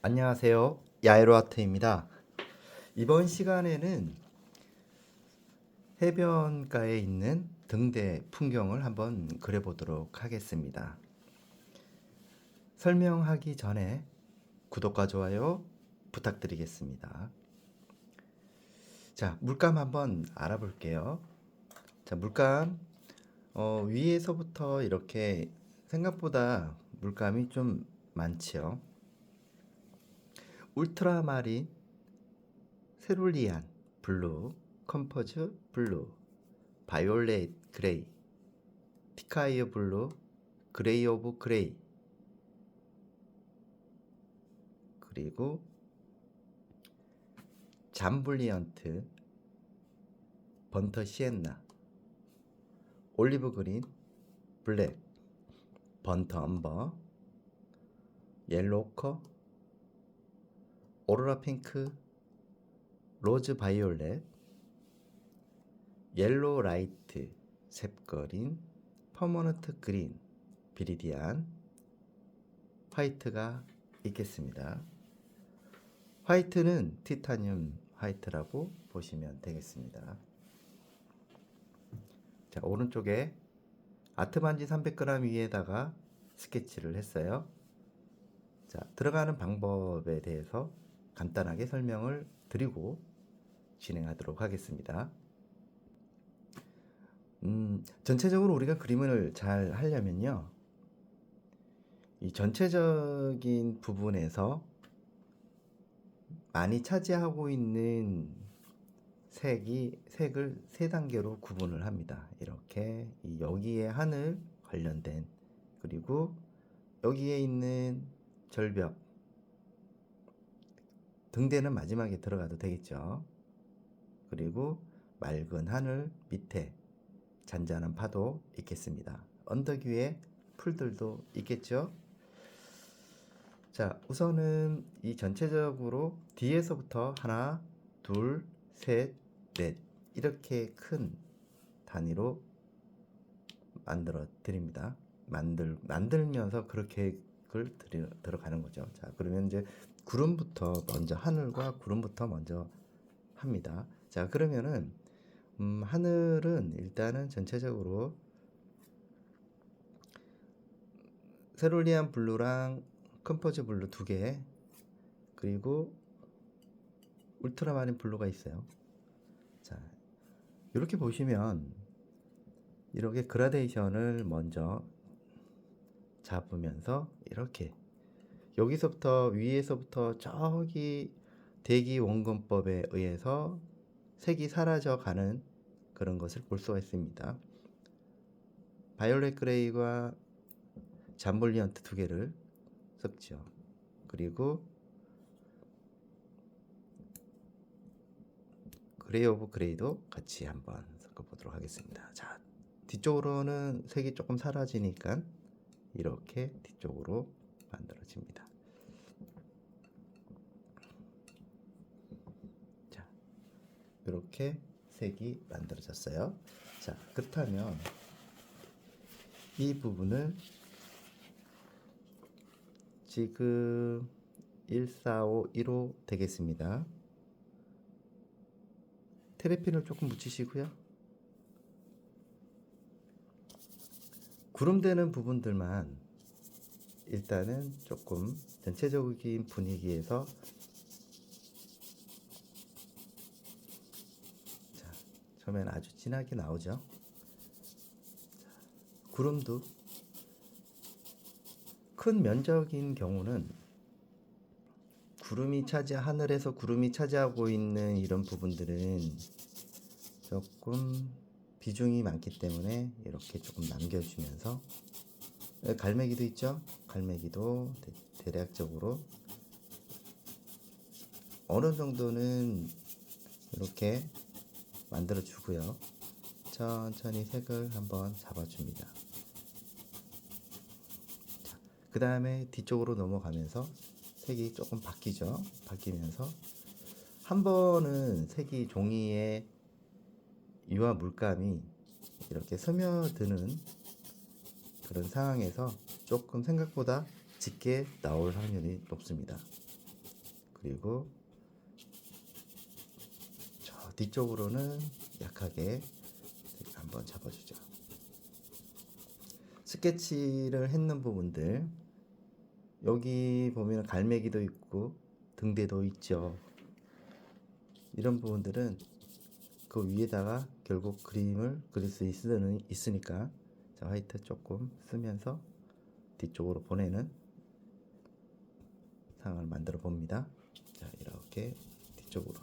안녕하세요. 야에로아트입니다. 이번 시간에는 해변가에 있는 등대 풍경을 한번 그려보도록 하겠습니다. 설명하기 전에 구독과 좋아요 부탁드리겠습니다. 자, 물감 한번 알아볼게요. 자, 물감 위에서부터 이렇게 생각보다 물감이 좀 많지요. 울트라마린, 세룰리안 블루, 컴포즈 블루, 바이올렛 그레이, 티카이어 블루, 그레이 오브 그레이, 그리고 잠블리언트, 번터 시엔나, 올리브 그린, 블랙, 번터 엄버, 옐로우커, 오로라 핑크, 로즈 바이올렛, 옐로우 라이트, 셉거린, 퍼머넌트 그린, 비리디안, 화이트가 있겠습니다. 화이트는 티타늄 화이트라고 보시면 되겠습니다. 자, 오른쪽에 아트반지 300g 위에다가 스케치를 했어요. 자, 들어가는 방법에 대해서 간단하게 설명을 드리고 진행하도록 하겠습니다. 전체적으로 우리가 그림을 잘 하려면요, 이 전체적인 부분에서 많이 차지하고 있는 색을 세 단계로 구분을 합니다. 이렇게 여기에 하늘 관련된, 그리고 여기에 있는 절벽, 등대는 마지막에 들어가도 되겠죠. 그리고 맑은 하늘 밑에 잔잔한 파도 있겠습니다. 언덕 위에 풀들도 있겠죠. 자, 우선은 이 전체적으로 뒤에서부터 하나, 둘, 셋, 넷 이렇게 큰 단위로 만들어 드립니다. 만들면서 그렇게 들어가는 거죠. 자, 그러면 이제 구름부터 먼저, 하늘과 구름부터 먼저 합니다. 자, 그러면은 하늘은 일단은 전체적으로 세룰리안 블루랑 컴포즈 블루 2개, 그리고 울트라마린 블루가 있어요. 자, 이렇게 보시면 이렇게 그라데이션을 먼저 잡으면서 이렇게 여기서부터 위에서부터 저기 대기 원근법에 의해서 색이 사라져 가는 그런 것을 볼 수가 있습니다. 바이올렛 그레이와 잠블리언트 2개를 섞죠. 그리고 그레이 오브 그레이도 같이 한번 섞어보도록 하겠습니다. 자, 뒤쪽으로는 색이 조금 사라지니까 이렇게 뒤쪽으로 만들어집니다. 자, 이렇게 색이 만들어졌어요. 자, 그렇다면 이 부분을 지금 145, 1호 되겠습니다. 테레핀을 조금 묻히시고요. 구름되는 부분들만 일단은 조금 전체적인 분위기에서, 자, 처음엔 아주 진하게 나오죠. 자, 구름도 큰 면적인 경우는 하늘에서 구름이 차지하고 있는 이런 부분들은 조금 비중이 많기 때문에 이렇게 조금 남겨주면서, 갈매기도 있죠. 갈매기도 대략적으로 어느 정도는 이렇게 만들어 주고요. 천천히 색을 한번 잡아줍니다. 그 다음에 뒤쪽으로 넘어가면서 색이 조금 바뀌죠. 바뀌면서 한 번은 색이 종이에 유화 물감이 이렇게 스며드는 그런 상황에서 조금 생각보다 짙게 나올 확률이 높습니다. 그리고 저 뒤쪽으로는 약하게 한번 잡아주죠. 스케치를 했는 부분들, 여기 보면 갈매기도 있고 등대도 있죠. 이런 부분들은 그 위에다가 결국 그림을 그릴 수 있으니까, 자, 화이트 조금 쓰면서 뒤쪽으로 보내는 상황을 만들어 봅니다. 자, 이렇게 뒤쪽으로.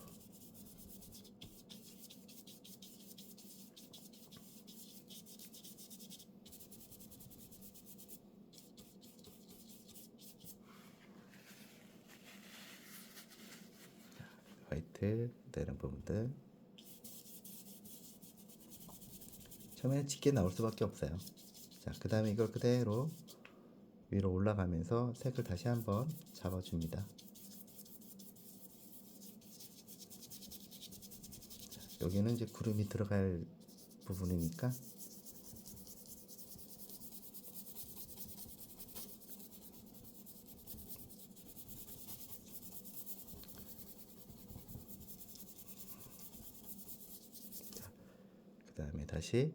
화이트 되는 부분들 처음에 짙게 나올 수밖에 없어요. 자, 그 다음에 이걸 그대로 위로 올라가면서 색을 다시 한번 잡아줍니다. 자, 여기는 이제 구름이 들어갈 부분이니까 그 다음에 다시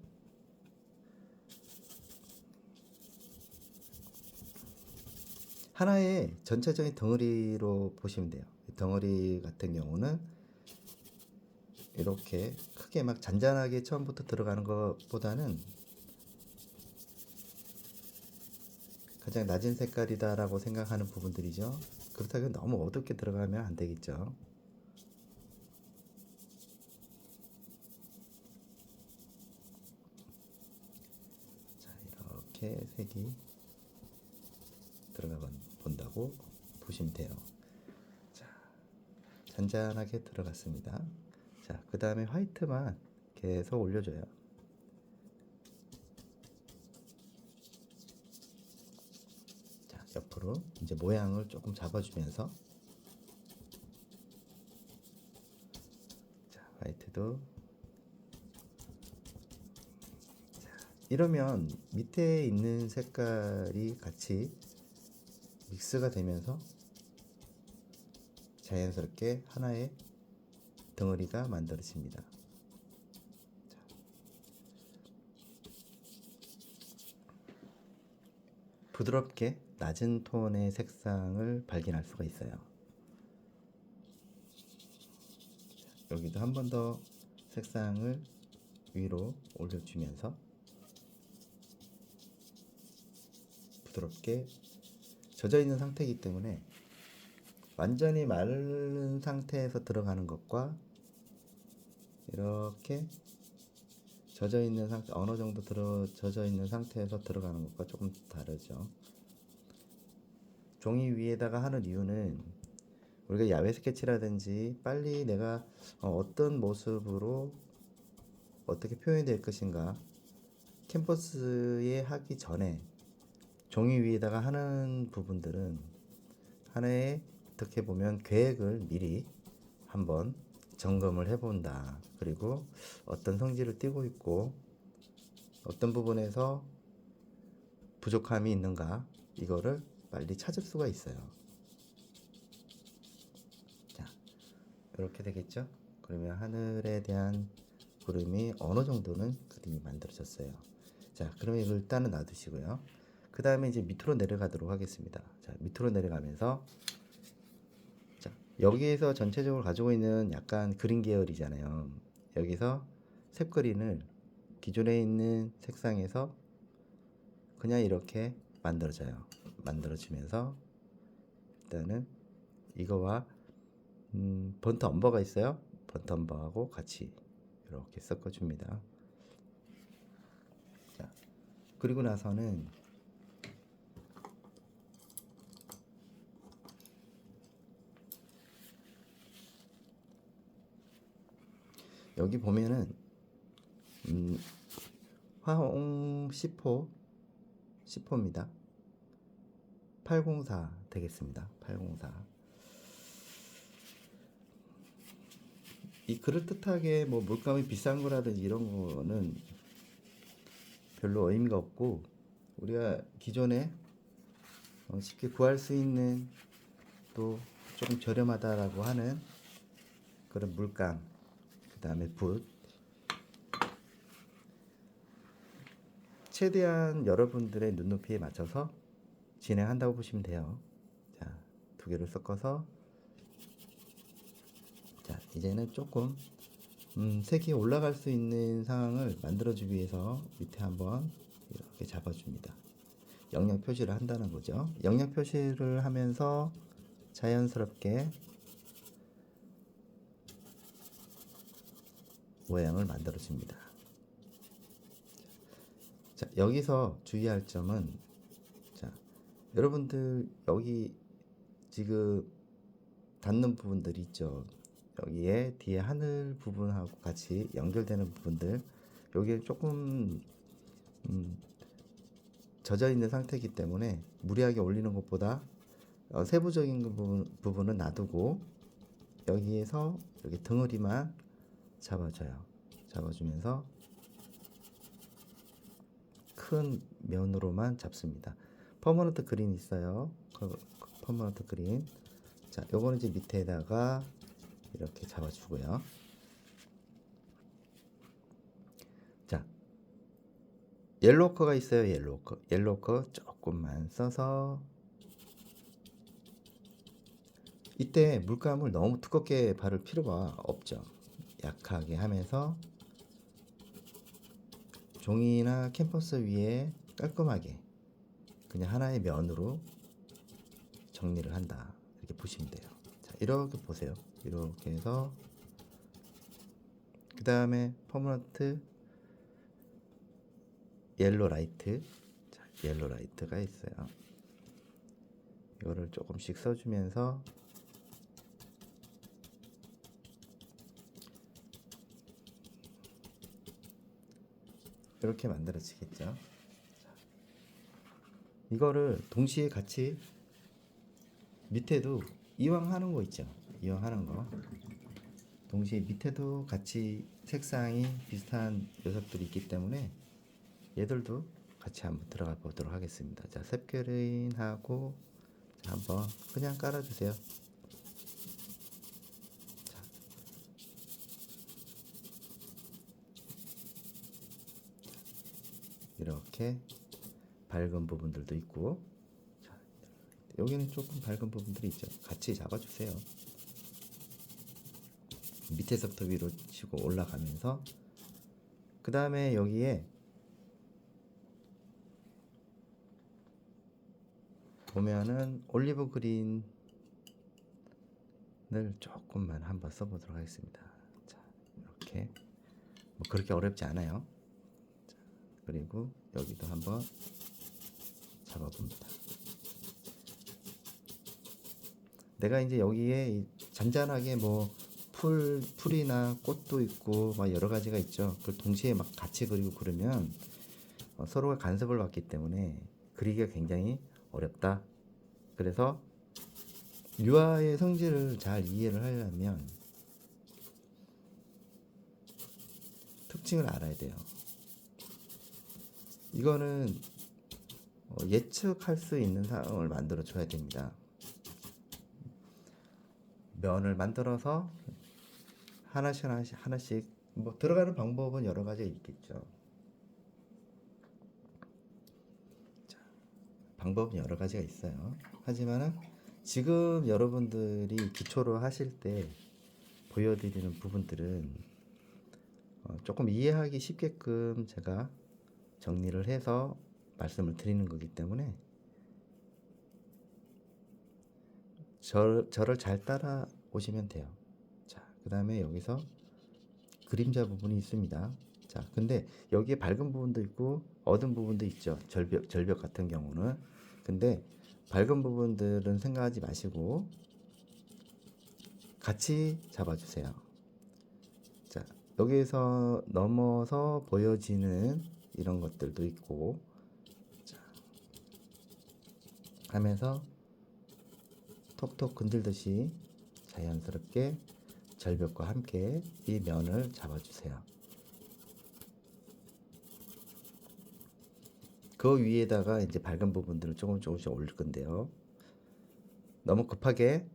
하나의 전체적인 덩어리로 보시면 돼요. 덩어리 같은 경우는 이렇게 크게 막 잔잔하게 처음부터 들어가는 것보다는 가장 낮은 색깔이다라고 생각하는 부분들이죠. 그렇다고 너무 어둡게 들어가면 안 되겠죠. 자, 이렇게 색이 들어가 본다고 보시면 돼요. 자, 잔잔하게 들어갔습니다. 자, 그 다음에 화이트만 계속 올려줘요. 자, 옆으로 이제 모양을 조금 잡아주면서, 자, 화이트도. 자, 이러면 밑에 있는 색깔이 같이 믹스가 되면서 자연스럽게 하나의 덩어리가 만들어집니다. 자, 부드럽게 낮은 톤의 색상을 발견할 수가 있어요. 자, 여기도 한 번 더 색상을 위로 올려주면서 부드럽게 젖어 있는 상태이기 때문에 완전히 마른 상태에서 들어가는 것과 이렇게 젖어 있는 상태, 어느 정도 젖어 있는 상태에서 들어가는 것과 조금 다르죠. 종이 위에다가 하는 이유는 우리가 야외 스케치라든지 빨리 내가 어떤 모습으로 어떻게 표현이 될 것인가 캔버스에 하기 전에 종이 위에다가 하는 부분들은 하나의 어떻게 보면 계획을 미리 한번 점검을 해본다. 그리고 어떤 성질을 띠고 있고 어떤 부분에서 부족함이 있는가 이거를 빨리 찾을 수가 있어요. 자, 이렇게 되겠죠? 그러면 하늘에 대한 구름이 어느 정도는 그림이 만들어졌어요. 자, 그러면 이걸 일단은 놔두시고요. 그 다음에 이제 밑으로 내려가도록 하겠습니다. 자, 밑으로 내려가면서, 자, 여기에서 전체적으로 가지고 있는 약간 그린 계열이잖아요. 여기서 색그린을 기존에 있는 색상에서 그냥 이렇게 만들어지면서 일단은 이거와 번트 엄버가 있어요. 번트 엄버하고 같이 이렇게 섞어줍니다. 자, 그리고 나서는 여기 보면은 화홍 10호입니다. 804 되겠습니다. 804. 이 그럴듯하게 뭐 물감이 비싼 거라든지 이런 거는 별로 의미가 없고, 우리가 기존에 쉽게 구할 수 있는 또 조금 저렴하다라고 하는 그런 물감, 그 다음에 붓, 최대한 여러분들의 눈높이에 맞춰서 진행한다고 보시면 돼요. 자, 두 개를 섞어서, 자, 이제는 조금 색이 올라갈 수 있는 상황을 만들어주기 위해서 밑에 한번 이렇게 잡아줍니다. 영역 표시를 한다는 거죠. 영역 표시를 하면서 자연스럽게 모양을 만들어줍니다. 자, 여기서 주의할 점은, 자, 여러분들 여기 지금 닿는 부분들이 있죠. 여기에 뒤에 하늘 부분하고 같이 연결되는 부분들, 여기에 조금 젖어 있는 상태이기 때문에 무리하게 올리는 것보다 세부적인 부분은 놔두고 여기에서 이렇게 덩어리만 잡아줘요. 잡아주면서 큰 면으로만 잡습니다. 퍼머넌트 그린 있어요. 퍼머넌트 그린. 자, 요거는 이제 밑에다가 이렇게 잡아주고요. 자, 옐로우커가 있어요. 옐로우커. 옐로우커 조금만 써서, 이때 물감을 너무 두껍게 바를 필요가 없죠. 약하게 하면서 종이나 캔버스 위에 깔끔하게 그냥 하나의 면으로 정리를 한다, 이렇게 보시면 돼요. 자, 이렇게 보세요. 이렇게 해서 그 다음에 퍼머넌트 옐로 라이트. 자, 옐로 라이트가 있어요. 이거를 조금씩 써주면서 이렇게 만들어지겠죠. 이거를 동시에 같이 밑에도 이왕 하는 거 있죠. 이왕 하는 거 동시에 밑에도 같이 색상이 비슷한 녀석들이 있기 때문에 얘들도 같이 한번 들어가 보도록 하겠습니다. 자, 셉그린하고 한번 그냥 깔아주세요. 자, 이렇게 밝은 부분들도 있고, 자, 여기는 조금 밝은 부분들이 있죠. 같이 잡아주세요. 밑에서부터 위로 치고 올라가면서, 그 다음에 여기에 보면은 올리브 그린을 조금만 한번 써보도록 하겠습니다. 자, 이렇게 뭐 그렇게 어렵지 않아요. 자, 그리고 여기도 한번 잡아봅니다. 내가 이제 여기에 잔잔하게 뭐 풀이나 꽃도 있고 막 여러 가지가 있죠. 그걸 동시에 막 같이 그리고 그러면 서로가 간섭을 받기 때문에 그리기가 굉장히 어렵다. 그래서 유화의 성질을 잘 이해를 하려면 특징을 알아야 돼요. 이거는 예측할 수 있는 상황을 만들어 줘야 됩니다. 면을 만들어서 하나씩 뭐 들어가는 방법은 여러 가지 있겠죠. 자, 방법은 여러 가지가 있어요. 하지만은 지금 여러분들이 기초로 하실 때 보여드리는 부분들은 조금 이해하기 쉽게끔 제가 정리를 해서 말씀을 드리는 거기 때문에 저를 잘 따라 오시면 돼요. 자, 그 다음에 여기서 그림자 부분이 있습니다. 자, 근데 여기에 밝은 부분도 있고 어두운 부분도 있죠. 절벽 같은 경우는. 근데 밝은 부분들은 생각하지 마시고 같이 잡아주세요. 자, 여기에서 넘어서 보여지는 이런 것들도 있고, 자, 하면서 톡톡 건들듯이 자연스럽게 절벽과 함께 이 면을 잡아주세요. 그 위에다가 이제 밝은 부분들을 조금씩 올릴 건데요. 너무 급하게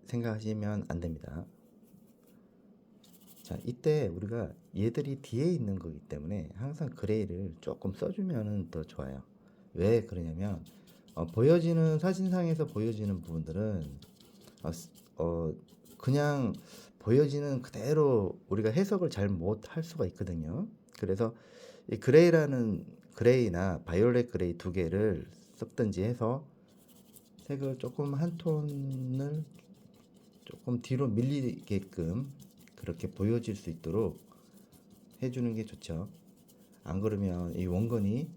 생각하시면 안 됩니다. 자, 이때 우리가 얘들이 뒤에 있는 거기 때문에 항상 그레이를 조금 써주면 더 좋아요. 왜 그러냐면 보여지는 사진상에서 보여지는 부분들은 어, 그냥 보여지는 그대로 우리가 해석을 잘 못 할 수가 있거든요. 그래서 이 그레이나 바이올렛 그레이 두 개를 섞든지 해서 색을 조금 한 톤을 조금 뒤로 밀리게끔 그렇게 보여질 수 있도록 해주는 게 좋죠. 안 그러면 이 원건이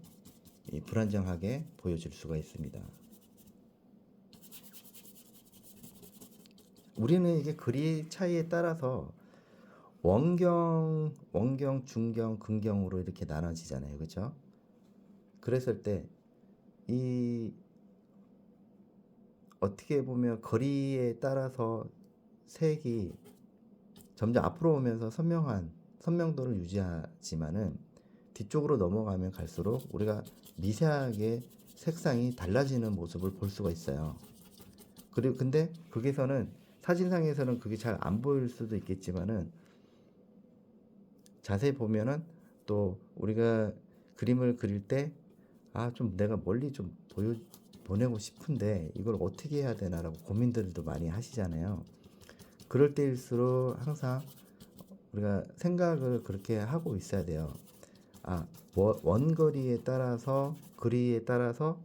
불안정하게 보여질 수가 있습니다. 우리는 이게 글이 차이에 따라서 원경, 중경, 근경으로 이렇게 나눠지잖아요. 그렇죠? 그랬을 때 이 어떻게 보면 거리에 따라서 색이 점점 앞으로 오면서 선명도를 유지하지만은 뒤쪽으로 넘어가면 갈수록 우리가 미세하게 색상이 달라지는 모습을 볼 수가 있어요. 그리고 근데 거기서는 사진상에서는 그게 잘 안 보일 수도 있겠지만은 자세히 보면은 또 우리가 그림을 그릴 때 좀 내가 멀리 좀 보내고 싶은데 이걸 어떻게 해야 되나라고 고민들도 많이 하시잖아요. 그럴 때일수록 항상 우리가 생각을 그렇게 하고 있어야 돼요. 원거리에 따라서 거리에 따라서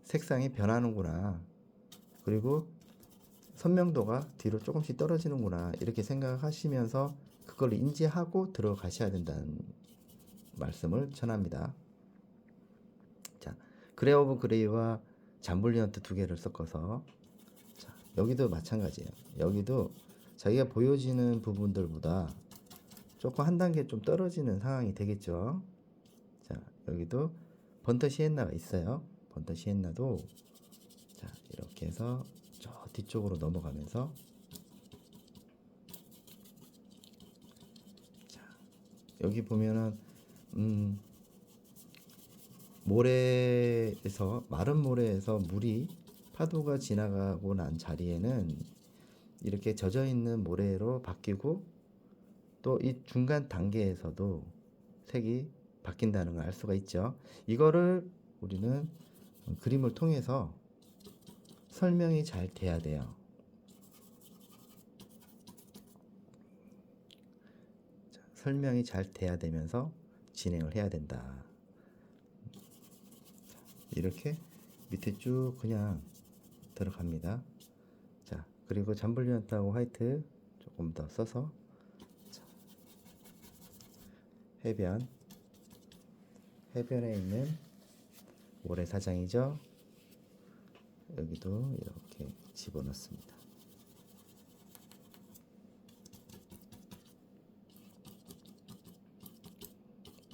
색상이 변하는구나. 그리고 선명도가 뒤로 조금씩 떨어지는구나. 이렇게 생각하시면서 그걸 인지하고 들어가셔야 된다는 말씀을 전합니다. 자, 그레이 오브 그레이와 잠블리언트 두 개를 섞어서 자, 여기도 마찬가지예요. 여기도 자기가 보여지는 부분들보다 조금 한 단계 좀 떨어지는 상황이 되겠죠. 자, 여기도 번터 시엔나가 있어요. 번터 시엔나도 자, 이렇게 해서 저 뒤쪽으로 넘어가면서 자, 여기 보면은 모래에서 마른 모래에서 물이 파도가 지나가고 난 자리에는 이렇게 젖어 있는 모래로 바뀌고 또 이 중간 단계에서도 색이 바뀐다는 걸 알 수가 있죠. 이거를 우리는 그림을 통해서 설명이 잘 돼야 돼요. 자, 설명이 잘 돼야 되면서 진행을 해야 된다. 이렇게 밑에 쭉 그냥 들어갑니다. 자, 그리고 잠블리언트하고 화이트 조금 더 써서 자, 해변에 있는 모래사장이죠. 여기도 이렇게 집어넣습니다.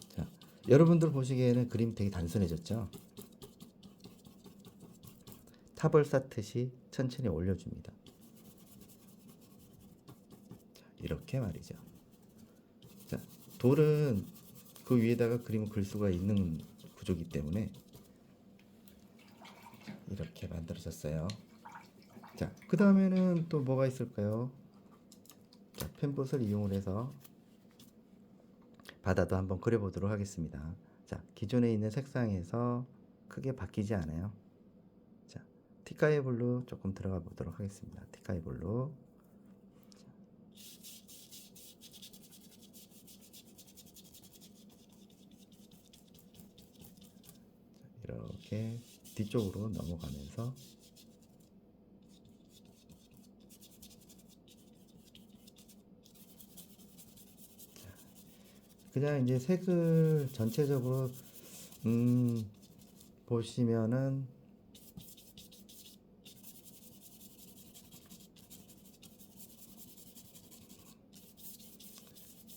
자, 여러분들 보시기에는 그림 되게 단순해졌죠? 탑을 쌓듯이 천천히 올려줍니다. 자, 이렇게 말이죠. 자, 돌은 그 위에다가 그림을 그릴 수가 있는 구조이기 때문에 이렇게 만들어졌어요. 자, 그 다음에는 또 뭐가 있을까요? 자, 펜붓을 이용을 해서 바다도 한번 그려보도록 하겠습니다. 자, 기존에 있는 색상에서 크게 바뀌지 않아요. 자, 티카이 블루 조금 들어가 보도록 하겠습니다. 티카이 블루. 이렇게 뒤쪽으로 넘어가면서 그냥 이제 색을 전체적으로 보시면은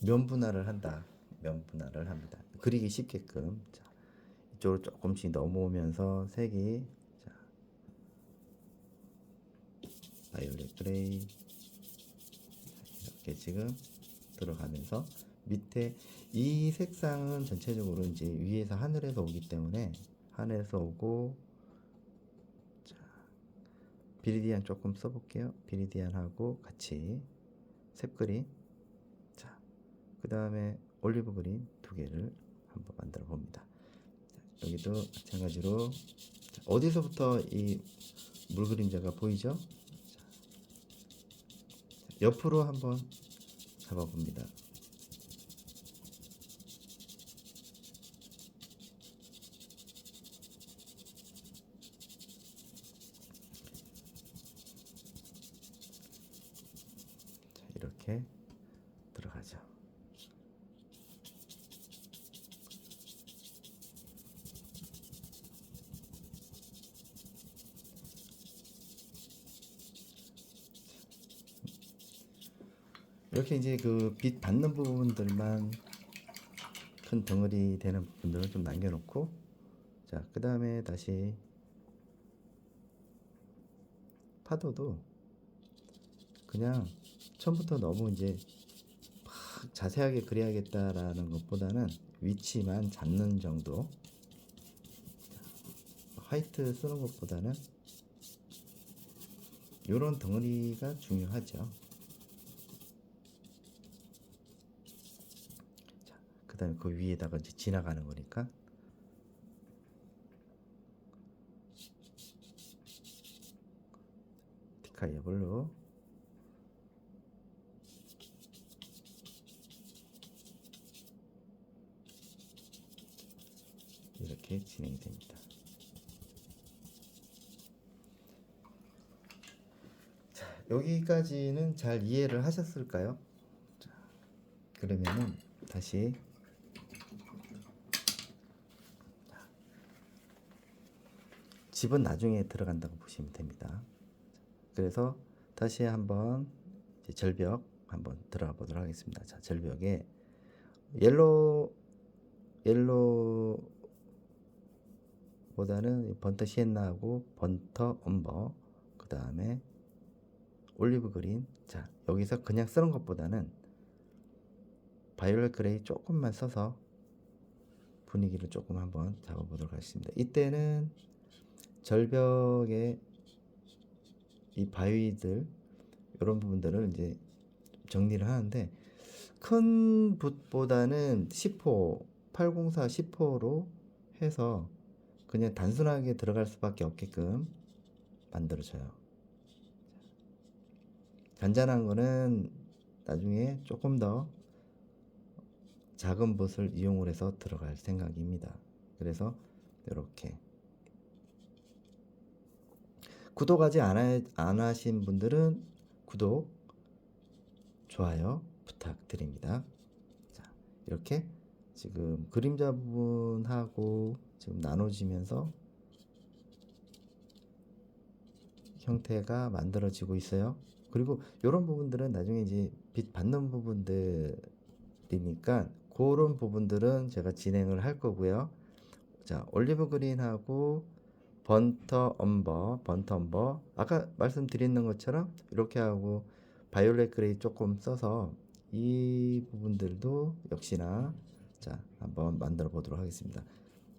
면분할을 합니다. 그리기 쉽게끔. 자, 이쪽으로 조금씩 넘어오면서 색이 자, 바이올렛 그레이 이렇게 지금 들어가면서 밑에 이 색상은 전체적으로 이제 위에서 하늘에서 오기 때문에 하늘에서 오고 자, 비리디안 조금 써볼게요. 비리디안하고 같이 색 그린. 자, 그 다음에 올리브 그린 두 개를 한번 만들어 봅니다. 자, 여기도 마찬가지로 자, 어디서부터 이 물 그림자가 보이죠? 자, 옆으로 한번 잡아봅니다. 자, 이렇게 들어가죠. 이렇게 이제 그 빛 받는 부분들만 큰 덩어리 되는 부분들을 좀 남겨놓고, 자, 그 다음에 다시 파도도 그냥 처음부터 너무 이제 막 자세하게 그려야겠다라는 것보다는 위치만 잡는 정도. 화이트 쓰는 것보다는 이런 덩어리가 중요하죠. 자, 그 다음에 그 위에다가 이제 지나가는 거니까. 티카이어 블루. 이렇게 진행이 됩니다. 자, 여기까지는 잘 이해를 하셨을까요? 자, 그러면은 다시 집은 나중에 들어간다고 보시면 됩니다. 그래서 다시 한번 이제 절벽 한번 들어가 보도록 하겠습니다. 자, 절벽에 옐로보다는 번터 시엔나하고 번터 엄버, 그 다음에 올리브 그린. 자, 여기서 그냥 쓰는 것보다는 바이올렛 그레이 조금만 써서 분위기를 조금 한번 잡아보도록 하겠습니다. 이때는 절벽에 이 바위들 이런 부분들을 이제 정리를 하는데, 큰 붓보다는 10호 804 10호로 해서 그냥 단순하게 들어갈 수밖에 없게끔 만들어져요. 잔잔한 거는 나중에 조금 더 작은 붓을 이용을 해서 들어갈 생각입니다. 그래서 이렇게 구독 아직 안 하신 분들은 구독, 좋아요 부탁드립니다. 자, 이렇게 지금 그림자 부분하고 지금 나눠지면서 형태가 만들어지고 있어요. 그리고 이런 부분들은 나중에 이제 빛 받는 부분들이니까 그런 부분들은 제가 진행을 할 거고요. 자, 올리브 그린하고 번터 엄버 아까 말씀드린 것처럼 이렇게 하고 바이올렛 그레이 조금 써서 이 부분들도 역시나 자 한번 만들어 보도록 하겠습니다.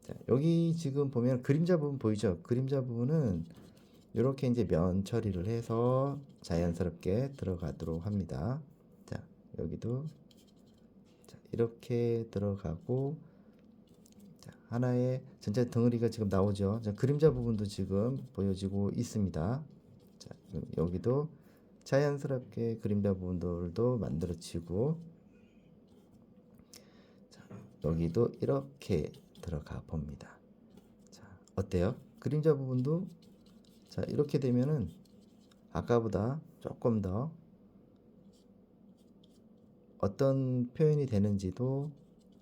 자, 여기 지금 보면 그림자 부분 보이죠? 그림자 부분은 이렇게 이제 면 처리를 해서 자연스럽게 들어가도록 합니다. 자, 여기도 자, 이렇게 들어가고, 자, 하나의 전체 덩어리가 지금 나오죠. 자, 그림자 부분도 지금 보여지고 있습니다. 자, 여기도 자연스럽게 그림자 부분들도 만들어지고, 자, 여기도 이렇게 들어가 봅니다. 자, 어때요? 그림자 부분도 자, 이렇게 되면은 아까보다 조금 더 어떤 표현이 되는지도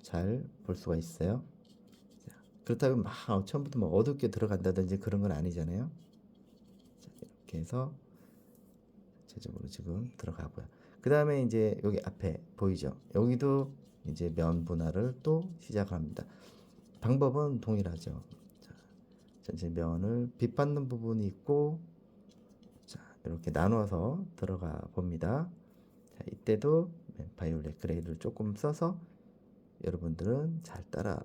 잘 볼 수가 있어요. 자, 그렇다고 막 처음부터 막 어둡게 들어간다든지 그런 건 아니잖아요. 자, 이렇게 해서 전체적으로 지금 들어가고요. 그 다음에 이제 여기 앞에 보이죠? 여기도 이제 면 분할을 또 시작합니다. 방법은 동일하죠. 자, 전체 면을 빛 받는 부분이 있고, 자, 이렇게 나눠서 들어가 봅니다. 자, 이때도 바이올렛 그레이를 조금 써서 여러분들은 잘 따라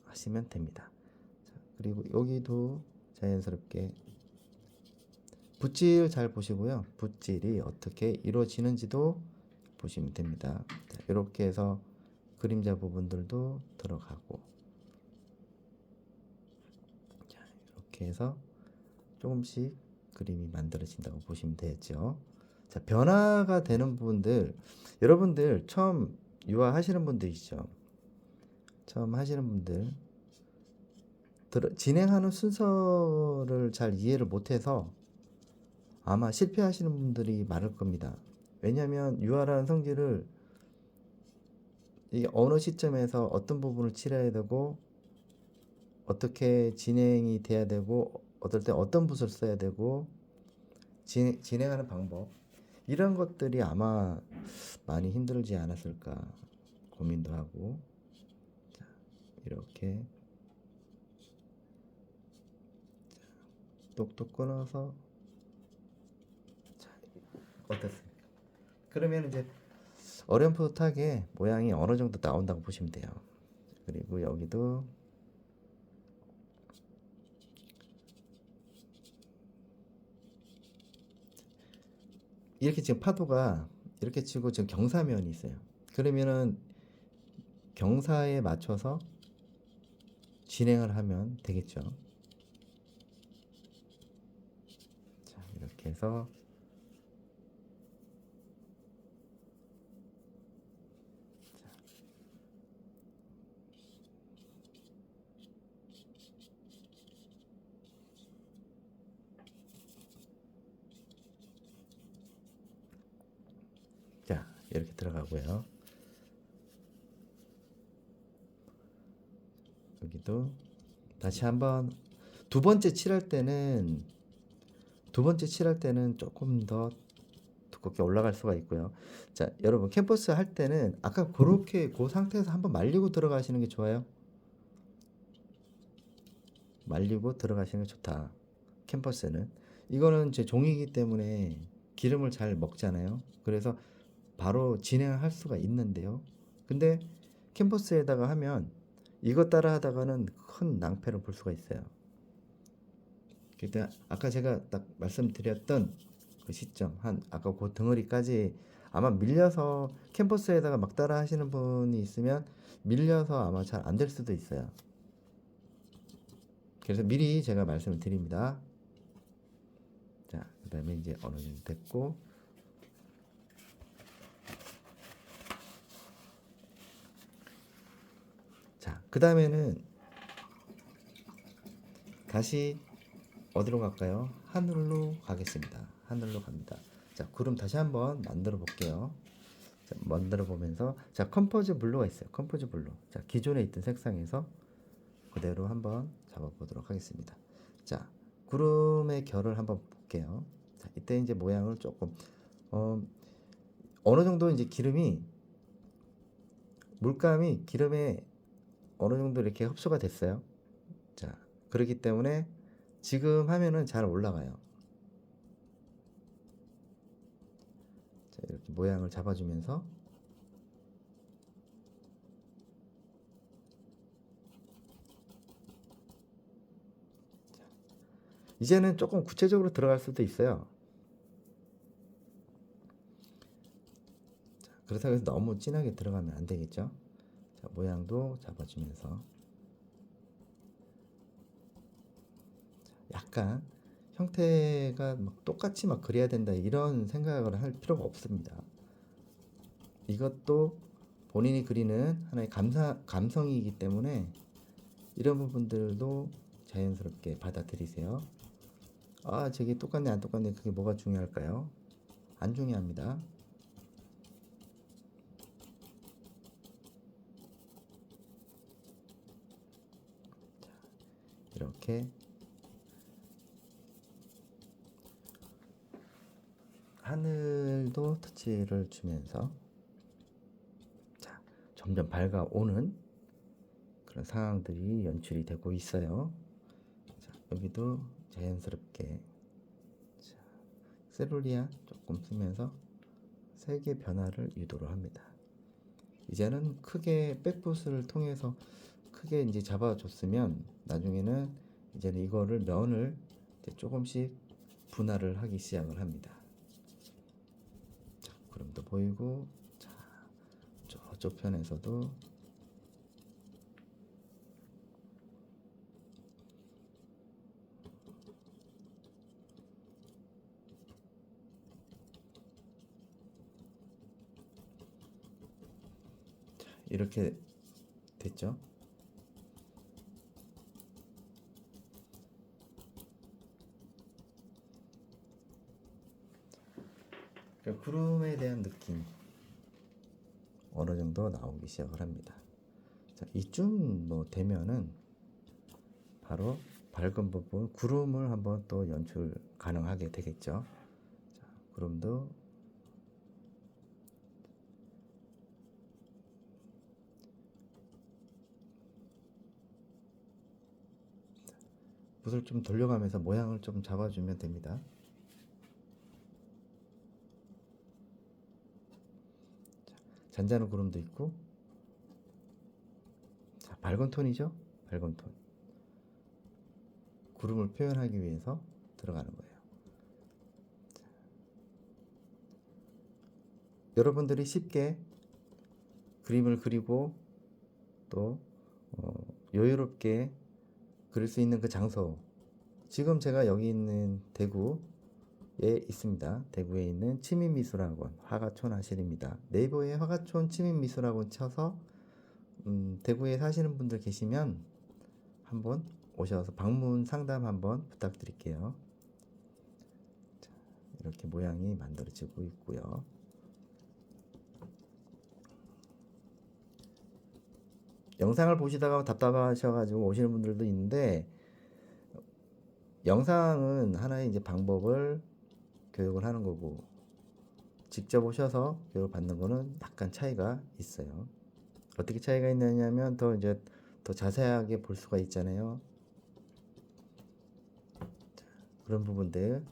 하시면 됩니다. 자, 그리고 여기도 자연스럽게 붓질 잘 보시고요. 붓질이 어떻게 이루어지는지도 보시면 됩니다. 자, 이렇게 해서 그림자 부분들도 들어가고, 자, 이렇게 해서 조금씩 그림이 만들어진다고 보시면 되겠죠. 자, 변화가 되는 부분들, 여러분들 처음 유화하시는 분들이시죠. 처음 하시는 분들 진행하는 순서를 잘 이해를 못해서 아마 실패하시는 분들이 많을 겁니다. 왜냐하면 유화라는 성질을 이게 어느 시점에서 어떤 부분을 칠해야 되고 어떻게 진행이 돼야 되고 어떨 때 어떤 붓을 써야 되고 진행하는 방법, 이런 것들이 아마 많이 힘들지 않았을까 고민도 하고. 자, 이렇게 똑똑 끊어서. 자, 어떻습니까? 그러면 이제 어렴풋하게 모양이 어느 정도 나온다고 보시면 돼요. 그리고 여기도 이렇게 지금 파도가 이렇게 치고 지금 경사면이 있어요. 그러면은 경사에 맞춰서 진행을 하면 되겠죠. 자, 이렇게 해서 자, 이렇게 들어가고요. 여기도 다시 한번 두 번째 칠할 때는 조금 더 두껍게 올라갈 수가 있고요. 자, 여러분 캠퍼스 할 때는 아까 그렇게 그 상태에서 한번 말리고 들어가시는 게 좋아요. 말리고 들어가시는 게 좋다. 캠퍼스는 이거는 제 종이기 때문에 기름을 잘 먹잖아요. 그래서 바로 진행할 수가 있는데요. 근데 캠퍼스에다가 하면 이것 따라 하다가는 큰 낭패를 볼 수가 있어요. 그때 아까 제가 딱 말씀드렸던 그 시점 한 아까 그 덩어리까지 아마 밀려서 캠퍼스에다가 막 따라 하시는 분이 있으면 밀려서 아마 잘 안 될 수도 있어요. 그래서 미리 제가 말씀을 드립니다. 자, 그 다음에 이제 어느 정도 됐고, 자, 그 다음에는 다시 어디로 갈까요? 하늘로 가겠습니다. 하늘로 갑니다. 자, 구름 다시 한번 만들어 볼게요. 자, 만들어 보면서, 자, 컴포즈 블루가 있어요. 컴포즈 블루. 자, 기존에 있던 색상에서 그대로 한번 잡아 보도록 하겠습니다. 자, 구름의 결을 한번 볼게요. 자, 이때 이제 모양을 조금 어느 정도 이제 물감이 기름에 어느 정도 이렇게 흡수가 됐어요. 자, 그렇기 때문에 지금 하면은 잘 올라가요. 자, 이렇게 모양을 잡아주면서, 이제는 조금 구체적으로 들어갈 수도 있어요. 자, 그래서 너무 진하게 들어가면 안 되겠죠. 자, 모양도 잡아주면서 약간 형태가 막 똑같이 막 그려야 된다 이런 생각을 할 필요가 없습니다. 이것도 본인이 그리는 하나의 감성이기 때문에 이런 부분들도 자연스럽게 받아들이세요. 아, 저게 똑같네 안 똑같네, 그게 뭐가 중요할까요? 안 중요합니다. 이렇게 하늘도 터치를 주면서, 자, 점점 밝아오는 그런 상황들이 연출이 되고 있어요. 자, 여기도 자연스럽게, 자, 세룰리아 조금 쓰면서 색의 변화를 유도를 합니다. 이제는 크게 백붓을 통해서 크게 이제 잡아줬으면 나중에는 이제는 이거를 면을 이제 조금씩 분할을 하기 시작을 합니다. 자, 구름도 보이고, 자, 저쪽 편에서도 이렇게 됐죠. 그러니까 구름에 대한 느낌 어느 정도 나오기 시작을 합니다. 자, 이쯤 뭐 되면은 바로 밝은 부분 구름을 한번 또 연출 가능하게 되겠죠. 자, 구름도 붓을 좀 돌려가면서 모양을 좀 잡아주면 됩니다. 자, 잔잔한 구름도 있고, 자, 밝은 톤이죠. 밝은 톤 구름을 표현하기 위해서 들어가는 거예요. 자, 여러분들이 쉽게 그림을 그리고 또 여유롭게 그릴 수 있는 그 장소, 지금 제가 여기 있는 대구에 있습니다. 대구에 있는 치민미술학원 화가촌 하실입니다. 네이버에 화가촌 치민미술학원 쳐서 대구에 사시는 분들 계시면 한번 오셔서 방문 상담 한번 부탁드릴게요. 자, 이렇게 모양이 만들어지고 있고요. 영상을 보시다가 답답하셔가지고 오시는 분들도 있는데, 영상은 하나의 이제 방법을 교육을 하는 거고, 직접 오셔서 교육을 받는 거는 약간 차이가 있어요. 어떻게 차이가 있느냐면 더 이제 더 자세하게 볼 수가 있잖아요. 자, 그런 부분들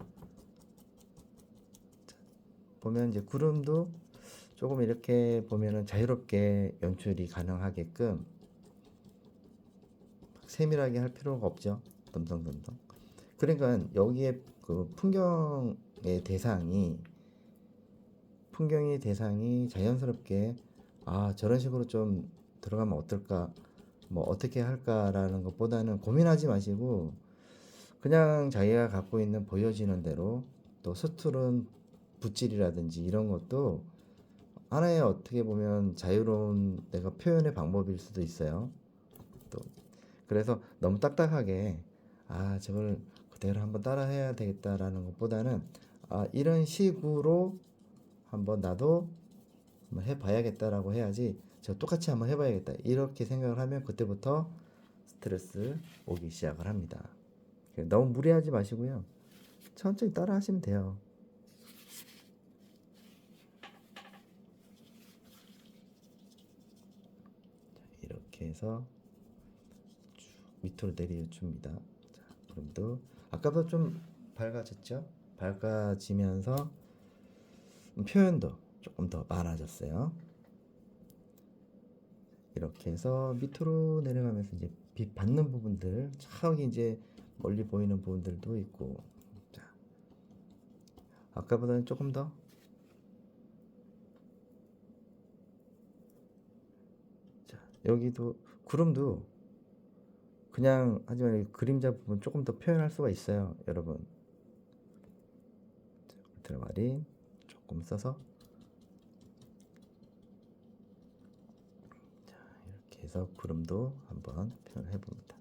보면 이제 구름도 조금 이렇게 보면은 자유롭게 연출이 가능하게끔 세밀하게 할 필요가 없죠. 덤성덤성. 그러니까 여기에 그 풍경의 대상이 자연스럽게 저런 식으로 좀 들어가면 어떨까, 뭐 어떻게 할까라는 것보다는 고민하지 마시고 그냥 자기가 갖고 있는 보여지는 대로, 또 서투른 붓질이라든지 이런 것도 하나의 어떻게 보면 자유로운 내가 표현의 방법일 수도 있어요. 또 그래서 너무 딱딱하게 저걸 그대로 한번 따라 해야 되겠다라는 것보다는 이런 식으로 한번 나도 한번 해봐야겠다라고 해야지, 저 똑같이 한번 해봐야겠다 이렇게 생각을 하면 그때부터 스트레스 오기 시작을 합니다. 너무 무리하지 마시고요, 천천히 따라 하시면 돼요. 이렇게 해서 쭉 밑으로 내려줍니다. 자, 구름도 아까보다 좀 밝아졌죠? 밝아지면서 표현도 조금 더 많아졌어요. 이렇게 해서 밑으로 내려가면서 이제 빛 받는 부분들, 저기 이제 멀리 보이는 부분들도 있고, 자, 아까보다는 조금 더, 자, 여기도 구름도 그냥 하지만 그림자 부분 조금 더 표현할 수가 있어요, 여러분. 울트라마린 조금 써서, 자, 이렇게 해서 구름도 한번 표현해 봅니다.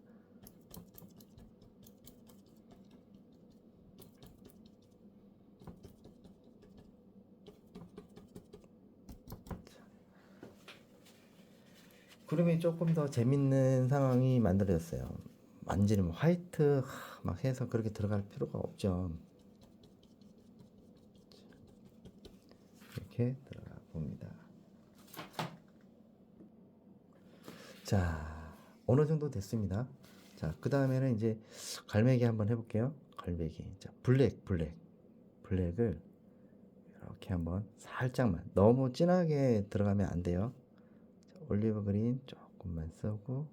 구름이 조금 더 재밌는 상황이 만들어졌어요. 완전히 화이트 막 해서 그렇게 들어갈 필요가 없죠. 이렇게 들어가 봅니다. 자, 어느 정도 됐습니다. 자, 그 다음에는 이제 갈매기 한번 해볼게요. 갈매기. 자, 블랙을 이렇게 한번 살짝만, 너무 진하게 들어가면 안 돼요. 자, 올리브 그린 조금만 쓰고,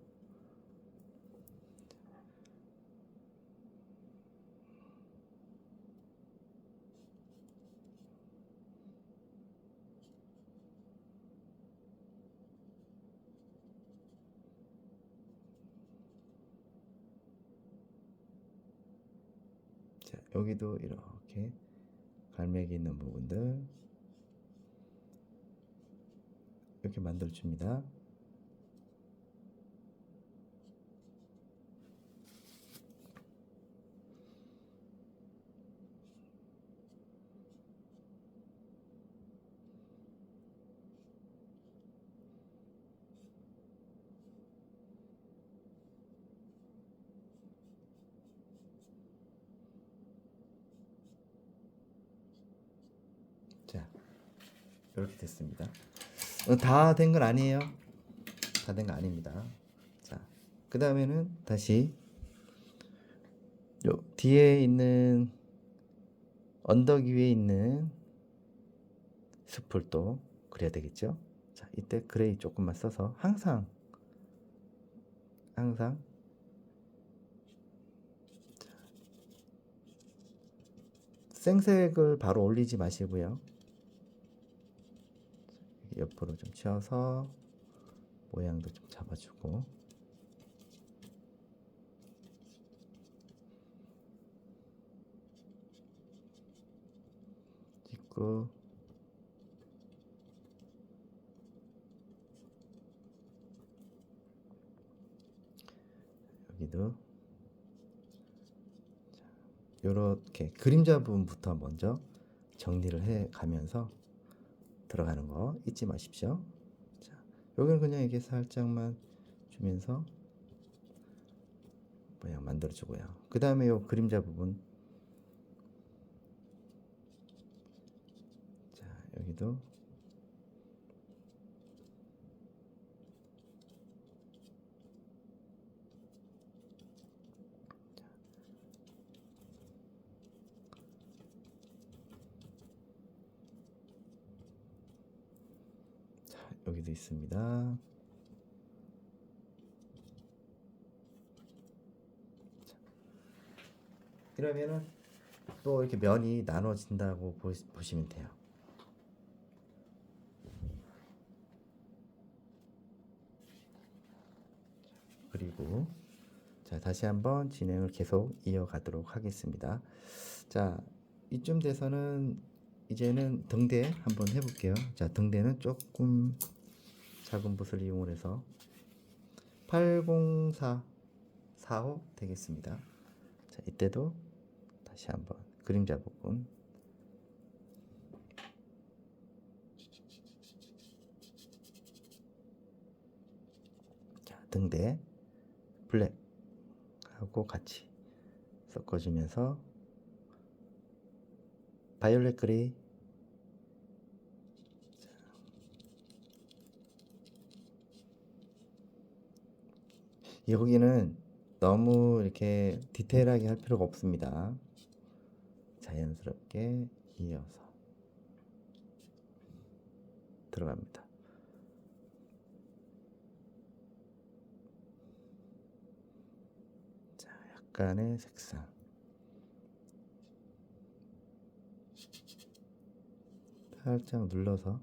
여기도 이렇게 갈매기 있는 부분들 이렇게 만들어 줍니다. 자, 이렇게 됐습니다. 다 된 건 아니에요. 다 된 거 아닙니다. 자, 그 다음에는 다시 요 뒤에 있는 언덕 위에 있는 숲을 또 그려야 되겠죠. 자, 이때 그레이 조금만 써서 항상 생색을 바로 올리지 마시고요. 옆으로 좀 치워서 모양도 좀 잡아주고 찍고 여기도 이렇게 그림자 부분부터 먼저 정리를 해 가면서 들어가는 거 잊지 마십시오. 자, 여기는 그냥 이게 살짝만 주면서 모양 만들어 주고요. 그 다음에 요 그림자 부분, 자, 여기도 여기도 있습니다. 이러면은 또 이렇게 면이 나눠진다고 보시면 돼요. 그리고 자, 다시 한번 진행을 계속 이어가도록 하겠습니다. 자, 이쯤 돼서는 이제는 등대 한번 해볼게요. 자, 등대는 조금 작은 붓을 이용해서 804 4호 되겠습니다. 자, 이때도 다시 한번 그림자 부분, 자, 등대 블랙하고 같이 섞어주면서 바이올렛 그레이, 여기는 너무 이렇게 디테일하게 할 필요가 없습니다. 자연스럽게 이어서 들어갑니다. 자, 약간의 색상, 살짝 눌러서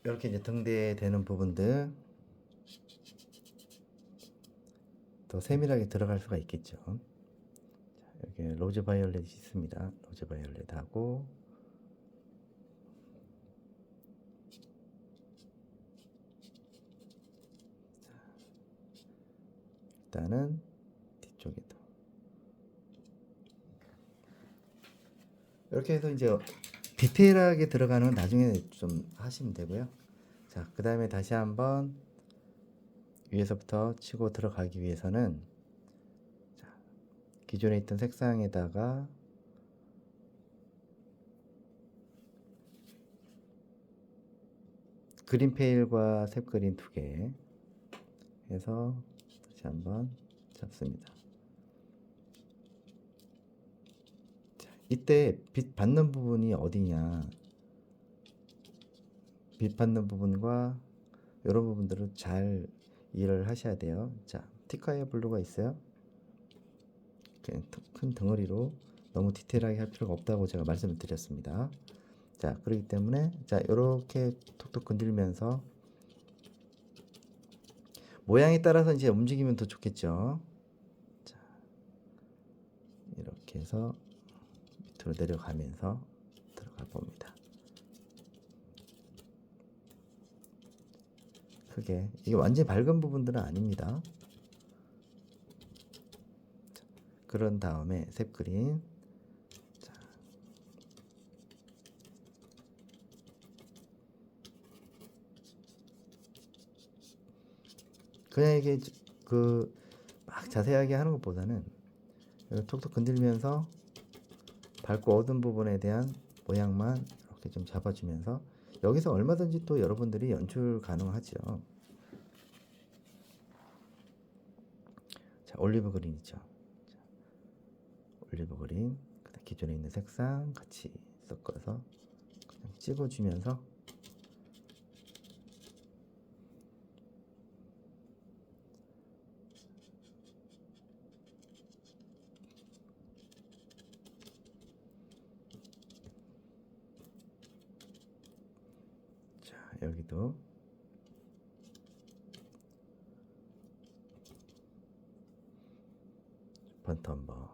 이렇게 이제 등대에 되는 부분들 더 세밀하게 들어갈 수가 있겠죠. 자, 여기 로즈 바이올렛이 있습니다. 로즈 바이올렛하고 일단은 뒤쪽에도 이렇게 해서 이제 디테일하게 들어가는 나중에 좀 하시면 되고요. 자, 그 다음에 다시 한번 위에서부터 치고 들어가기 위해서는 자, 기존에 있던 색상에다가 그린 페일과 색 그린 2개 해서 다시 한번 잡습니다. 자, 이때 빛 받는 부분이 어디냐, 빛 받는 부분과 이런 부분들을 잘 이해를 하셔야 돼요. 자, 티카이어 블루가 있어요. 이렇게 큰 덩어리로 너무 디테일하게 할 필요가 없다고 제가 말씀을 드렸습니다. 자, 그렇기 때문에 자, 이렇게 톡톡 건들면서 모양에 따라서 이제 움직이면 더 좋겠죠. 자, 이렇게 해서 밑으로 내려가면서 들어가 봅니다. 크게. 이게 완전히 밝은 부분들은 아닙니다. 자, 그런 다음에 색 그린. 자, 그냥 이게 그 막 자세하게 하는 것보다는 톡톡 건들면서 밝고 어두운 부분에 대한 모양만 이렇게 좀 잡아주면서 여기서 얼마든지 또 여러분들이 연출 가능하죠. 자, 올리브 그린 있죠. 자, 올리브 그린 그다음 기존에 있는 색상 같이 섞어서 그냥 찍어주면서 자, 여기도 번트 한번.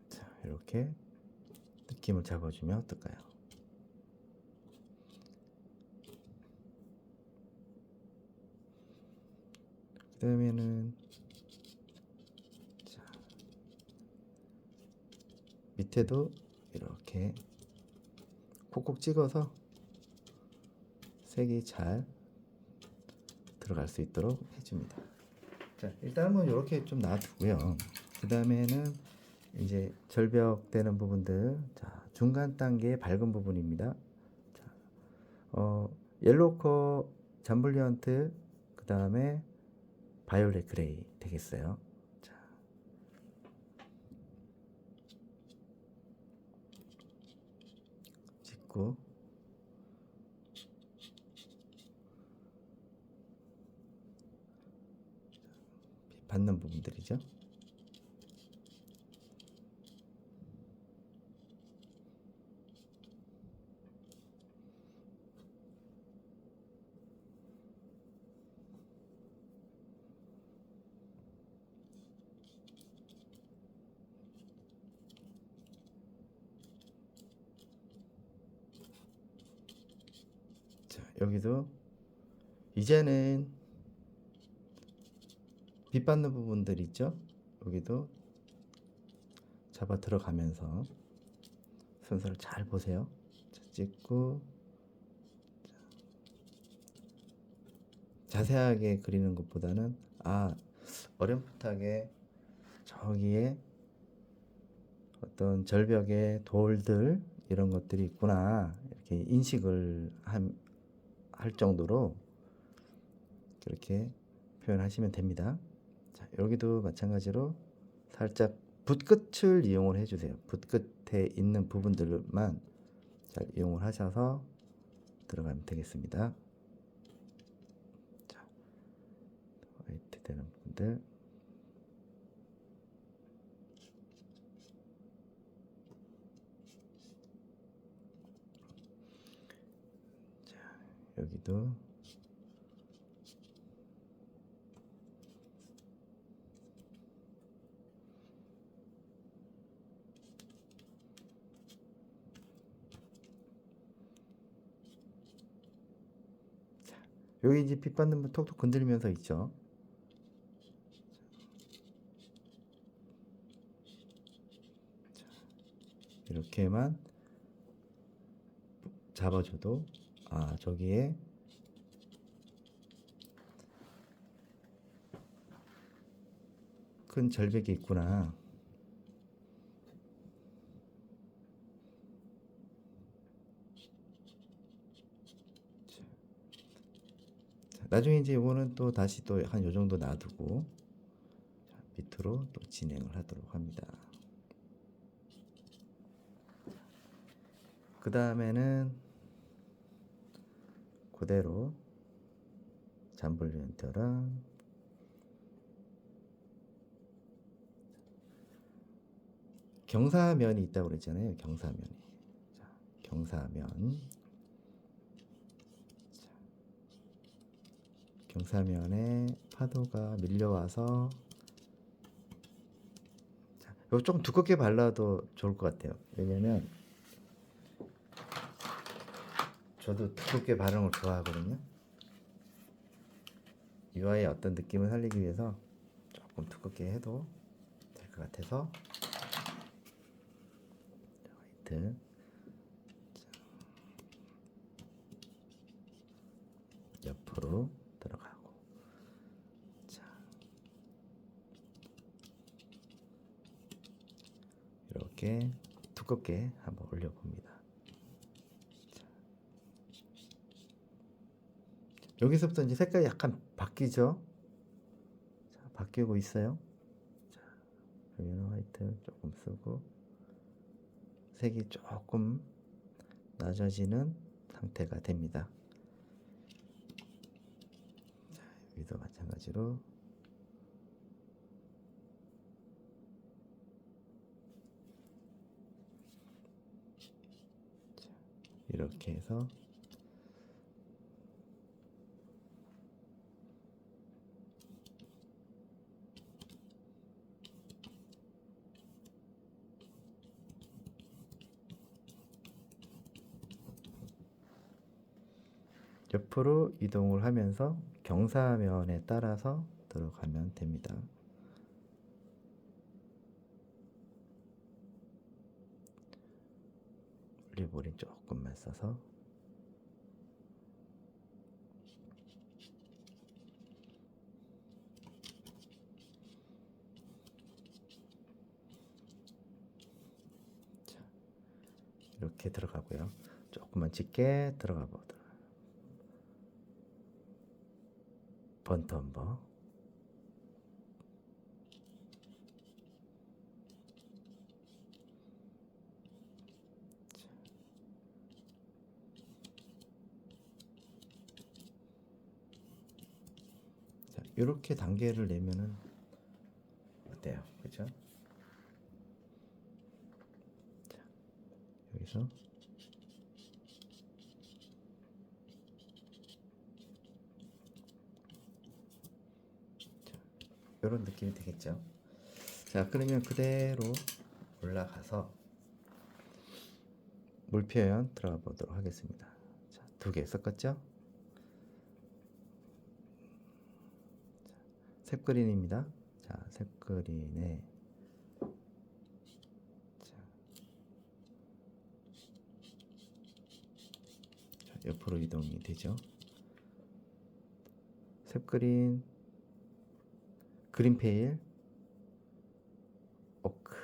자, 이렇게 느낌을 잡아주면 어떨까요? 그 다음에는 자, 밑에도 이렇게 콕콕 찍어서 색이 잘 들어갈 수 있도록 해줍니다. 자, 일단은 이렇게 좀 놔두고요. 그 다음에는 이제 절벽되는 부분들, 자, 중간 단계의 밝은 부분입니다. 자, 옐로우 잠블리언트, 그 다음에 바이올렛 그레이 되겠어요. 자, 찍고 받는 부분들이죠. 자, 여기도 이제는 빛 받는 부분들 있죠. 여기도 잡아 들어가면서 순서를 잘 보세요. 자, 찍고 자세하게 그리는 것보다는 어렴풋하게 저기에 어떤 절벽에 돌들 이런 것들이 있구나 이렇게 인식을 할 정도로 그렇게 표현하시면 됩니다. 자, 여기도 마찬가지로 살짝 붓끝을 이용을 해주세요. 붓끝에 있는 부분들만 잘 이용을 하셔서 들어가면 되겠습니다. 자, 화이트 되는 부분들. 자, 여기도 여기 이제 빛 받는 분 톡톡 건드리면서 있죠. 자, 이렇게만 잡아줘도 저기에 큰 절벽이 있구나. 자, 나중에 이제 이거는 또 다시 또 한 요 정도 놔두고 밑으로 또 진행을 하도록 합니다. 그 다음에는 그대로 잠블리언트랑 경사면이 있다고 그랬잖아요. 경사면이. 자, 경사면. 자, 경사면에 파도가 밀려와서 자, 이거 조금 두껍게 발라도 좋을 것 같아요. 왜냐면 저도 두껍게 바르는 걸 좋아하거든요. 유화의 어떤 느낌을 살리기 위해서 조금 두껍게 해도 될 것 같아서 화이트 옆으로 들어가고 자 이렇게 두껍게 한번 올려봅니다. 자, 여기서부터 이제 색깔이 약간 바뀌죠. 자, 바뀌고 있어요. 자, 여기는 화이트 조금 쓰고 색이 조금 낮아지는 상태가 됩니다. 자, 여기도 마찬가지로 자, 이렇게 해서 옆으로 이동을 하면서 경사면에 따라서 들어가면 됩니다. 올리브오일 조금만 써서 자, 이렇게 들어가고요. 조금만 짙게 들어가 보도록 번텀버 자, 이렇게 단계를 내면은 어때요? 그죠? 자, 여기서 자, 이런 느낌이 되겠죠? 자, 그러면 그대로 올라가서 물 표현 들어가 보도록 하겠습니다. 자, 2개 섞었죠? 색 그린입니다. 자, 색 그린에 자, 옆으로 이동이 되죠. 색 그린, 그린페일, 오크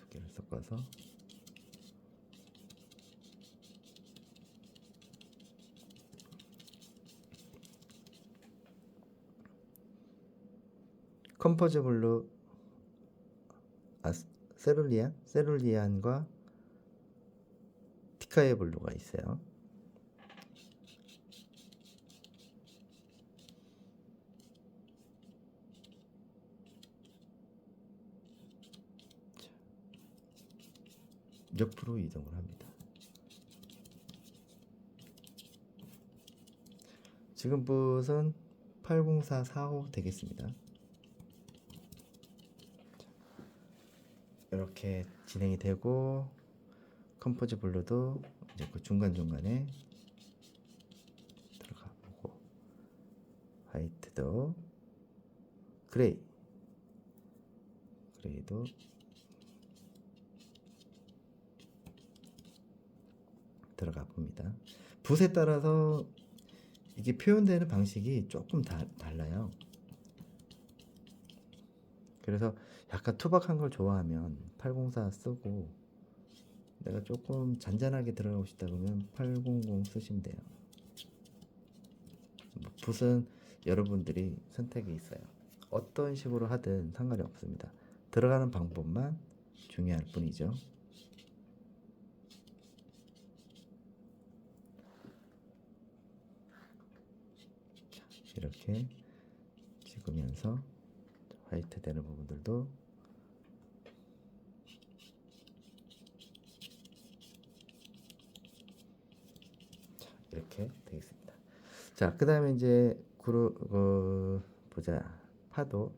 2개를 섞어서 컴포즈 블루, 아, 세룰리안과 티카의 블루가 있어요. 옆으로 이동을 합니다. 지금 붓은 80445 되겠습니다. 이렇게 진행이 되고 컴포즈 블루도 이제 그 중간중간에 들어가 보고 화이트도 그레이도 들어가 봅니다. 붓에 따라서 이게 표현되는 방식이 조금 달라요. 그래서 약간 투박한 걸 좋아하면 804 쓰고 내가 조금 잔잔하게 들어가고 싶다 그러면 800 쓰시면 돼요. 붓은 여러분들이 선택이 있어요. 어떤 식으로 하든 상관이 없습니다. 들어가는 방법만 중요할 뿐이죠. 이렇게 찍으면서 화이트 되는 부분들도 이렇게 되겠습니다. 자, 그 다음에 이제 보자. 파도도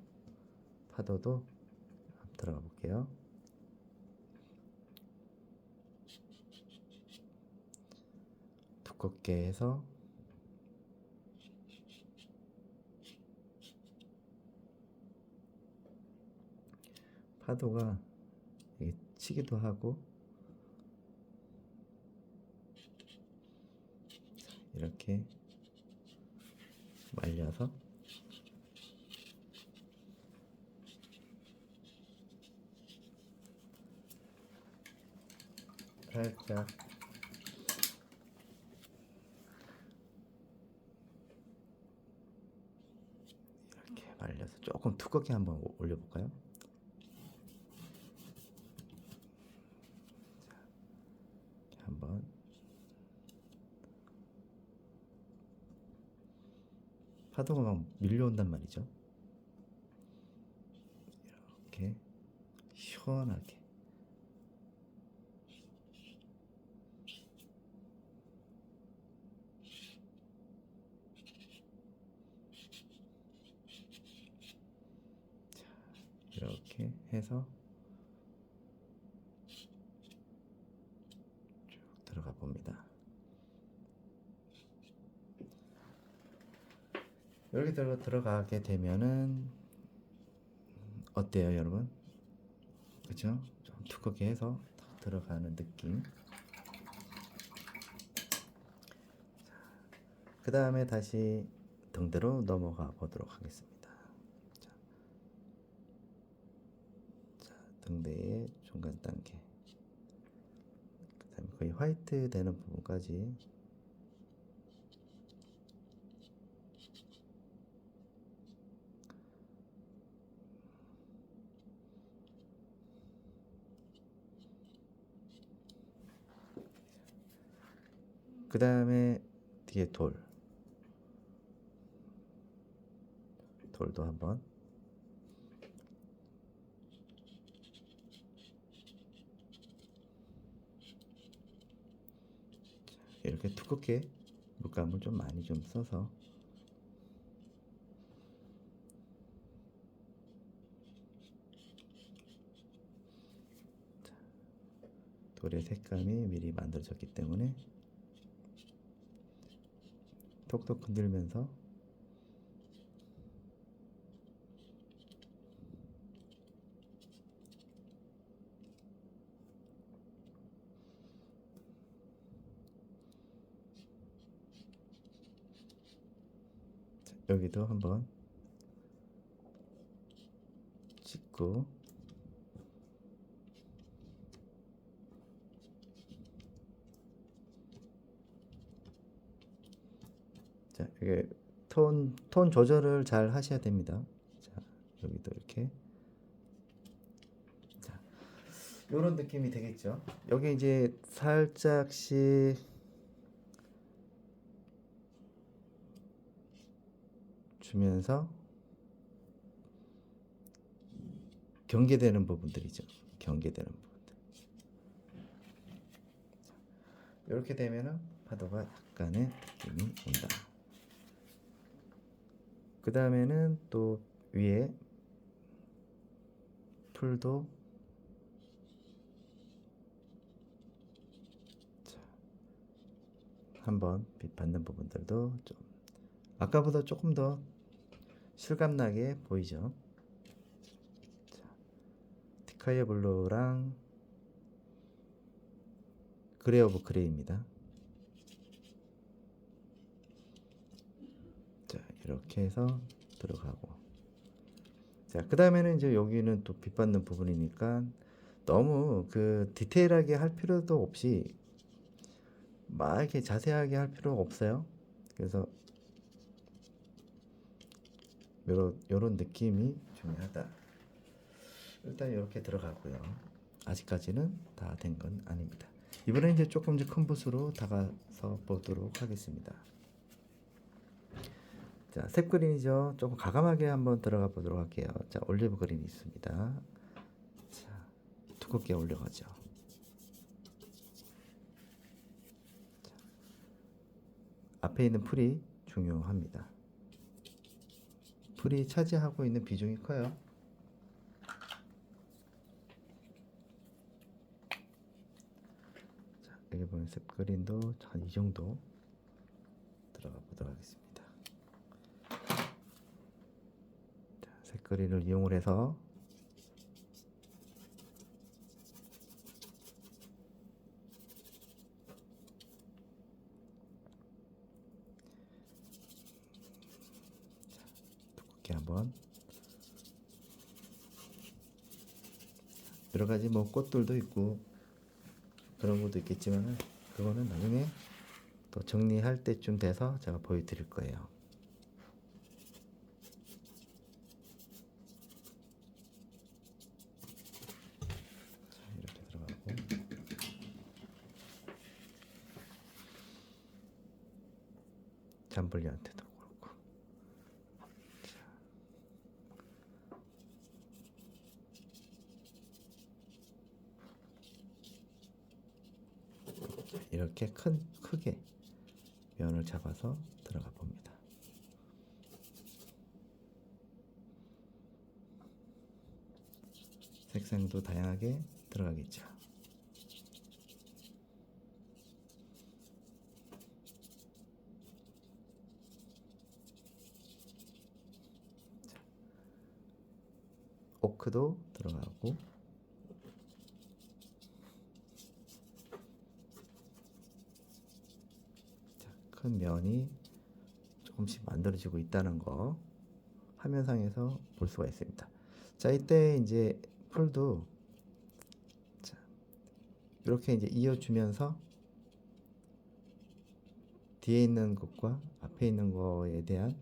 들어가 볼게요. 두껍게 해서 파도가 치기도 하고 이렇게 말려서 살짝 이렇게 말려서 조금 두껍게 한번 올려볼까요? 자, 한번 파도가 막 밀려온단 말이죠. 이렇게 시원하게 이렇게 해서 쭉 들어가 봅니다. 이렇게 들어가게 되면은 어때요, 여러분? 그죠? 좀 두껍게 해서 들어가는 느낌. 그 다음에 다시 등대로 넘어가 보도록 하겠습니다. 자, 등대의 중간 단계. 그 다음에 거의 화이트 되는 부분까지 그 다음에 뒤에 돌도 한번 이렇게 두껍게 물감을 좀 많이 좀 써서 돌의 색감이 미리 만들어졌기 때문에 톡톡 흔들면서 여기도 한번 찍고 자, 이게 톤 조절을 잘 하셔야 됩니다. 자, 여기도 이렇게 자, 요런 느낌이 되겠죠. 여기 이제 살짝씩 주면서 경계되는 부분들이죠. 경계되는 부분들. 이렇게 되면은 파도가 약간의 느낌이 온다. 그 다음에는 또 위에 풀도 한번 빛 받는 부분들도 좀 아까보다 조금 더 실감나게 보이죠. 자, 티카이어 블루랑 그레이 오브 그레이입니다. 자, 이렇게 해서 들어가고 자, 그 다음에는 이제 여기는 또 빛 받는 부분이니까 너무 그 디테일하게 할 필요도 없이 막 이렇게 자세하게 할 필요가 없어요. 그래서 요런 느낌이 중요하다. 일단 이렇게 들어가고요. 아직까지는 다 된 건 아닙니다. 이번에 이제 조금 큰 붓으로 다가서 보도록 하겠습니다. 자, 색 그린이죠. 조금 과감하게 한번 들어가 보도록 할게요. 자, 올리브 그린이 있습니다. 자, 두껍게 올려가죠. 자, 앞에 있는 풀이 중요합니다. 풀이 차지하고 있는 비중이 커요. 자, 여기 보면 색 그린도 한 이 정도 들어가 보도록 하겠습니다. 자, 색 그린을 이용을 해서 두껍게 한번 여러 가지 뭐 꽃들도 있고 그런 것도 있겠지만은 그거는 나중에 또 정리할 때쯤 돼서 제가 보여드릴 거예요. 자, 이렇게 들어가고 잠블리한테도 그렇고. 자, 이렇게 크게 면을 잡아서 들어가 봅니다. 색상도 다양하게 들어가겠죠. 오크도 들어가고 자, 큰 면이 조금씩 만들어지고 있다는 거 화면상에서 볼 수가 있습니다. 자, 이때 이제 풀도 자, 이렇게 이제 이어주면서 뒤에 있는 것과 앞에 있는 거에 대한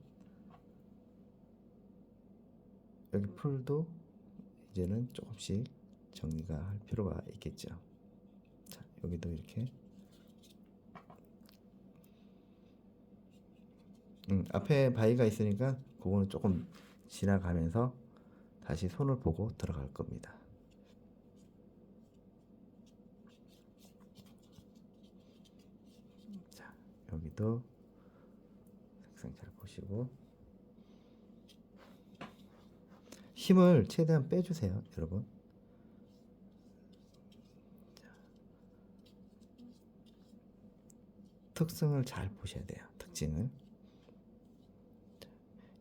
여기 풀도 이제는 조금씩 정리가 할 필요가 있겠죠. 자, 여기도 이렇게 앞에 바위가 있으니까 그거는 조금 지나가면서 다시 손을 보고 들어갈 겁니다. 자, 여기도 색상 잘 보시고 힘을 최대한 빼주세요, 여러분. 특성을 잘 보셔야 돼요. 특징을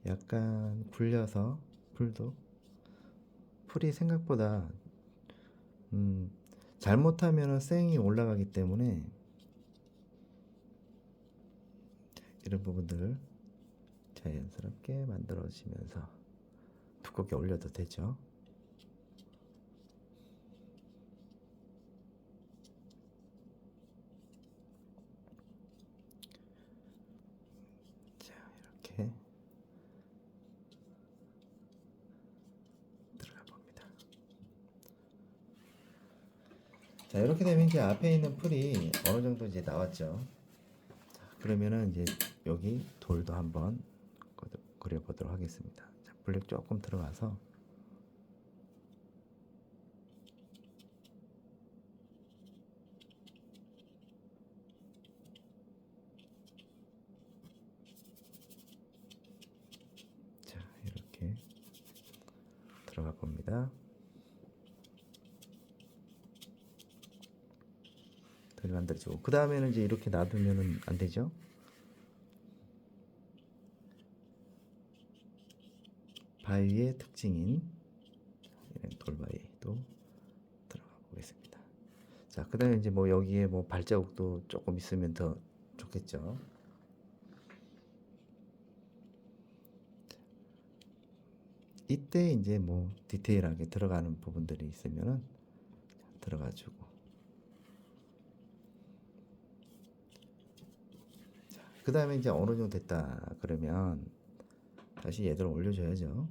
약간 굴려서 풀이 생각보다 잘못하면 쌩이 올라가기 때문에 이런 부분들을 자연스럽게 만들어지면서 두껍게 올려도 되죠. 자, 이렇게 들어가 봅니다. 자, 이렇게 되면 이제 앞에 있는 풀이 어느 정도 이제 나왔죠. 자, 그러면은 이제 여기 돌도 한번 그려보도록 하겠습니다. 자, 블랙 조금 들어가서 자, 이렇게 들어가 봅니다. 덜 만들어지고 그 다음에는 이제 이렇게 놔두면은 안 되죠. 바위의 특징인 이런 돌바위도 들어가 보겠습니다. 자, 그 다음에 이제 뭐 여기에 뭐 발자국도 조금 있으면 더 좋겠죠. 이때 이제 뭐 디테일하게 들어가는 부분들이 있으면은 들어가주고 그 다음에 이제 어느 정도 됐다 그러면 다시 얘들을 올려줘야죠.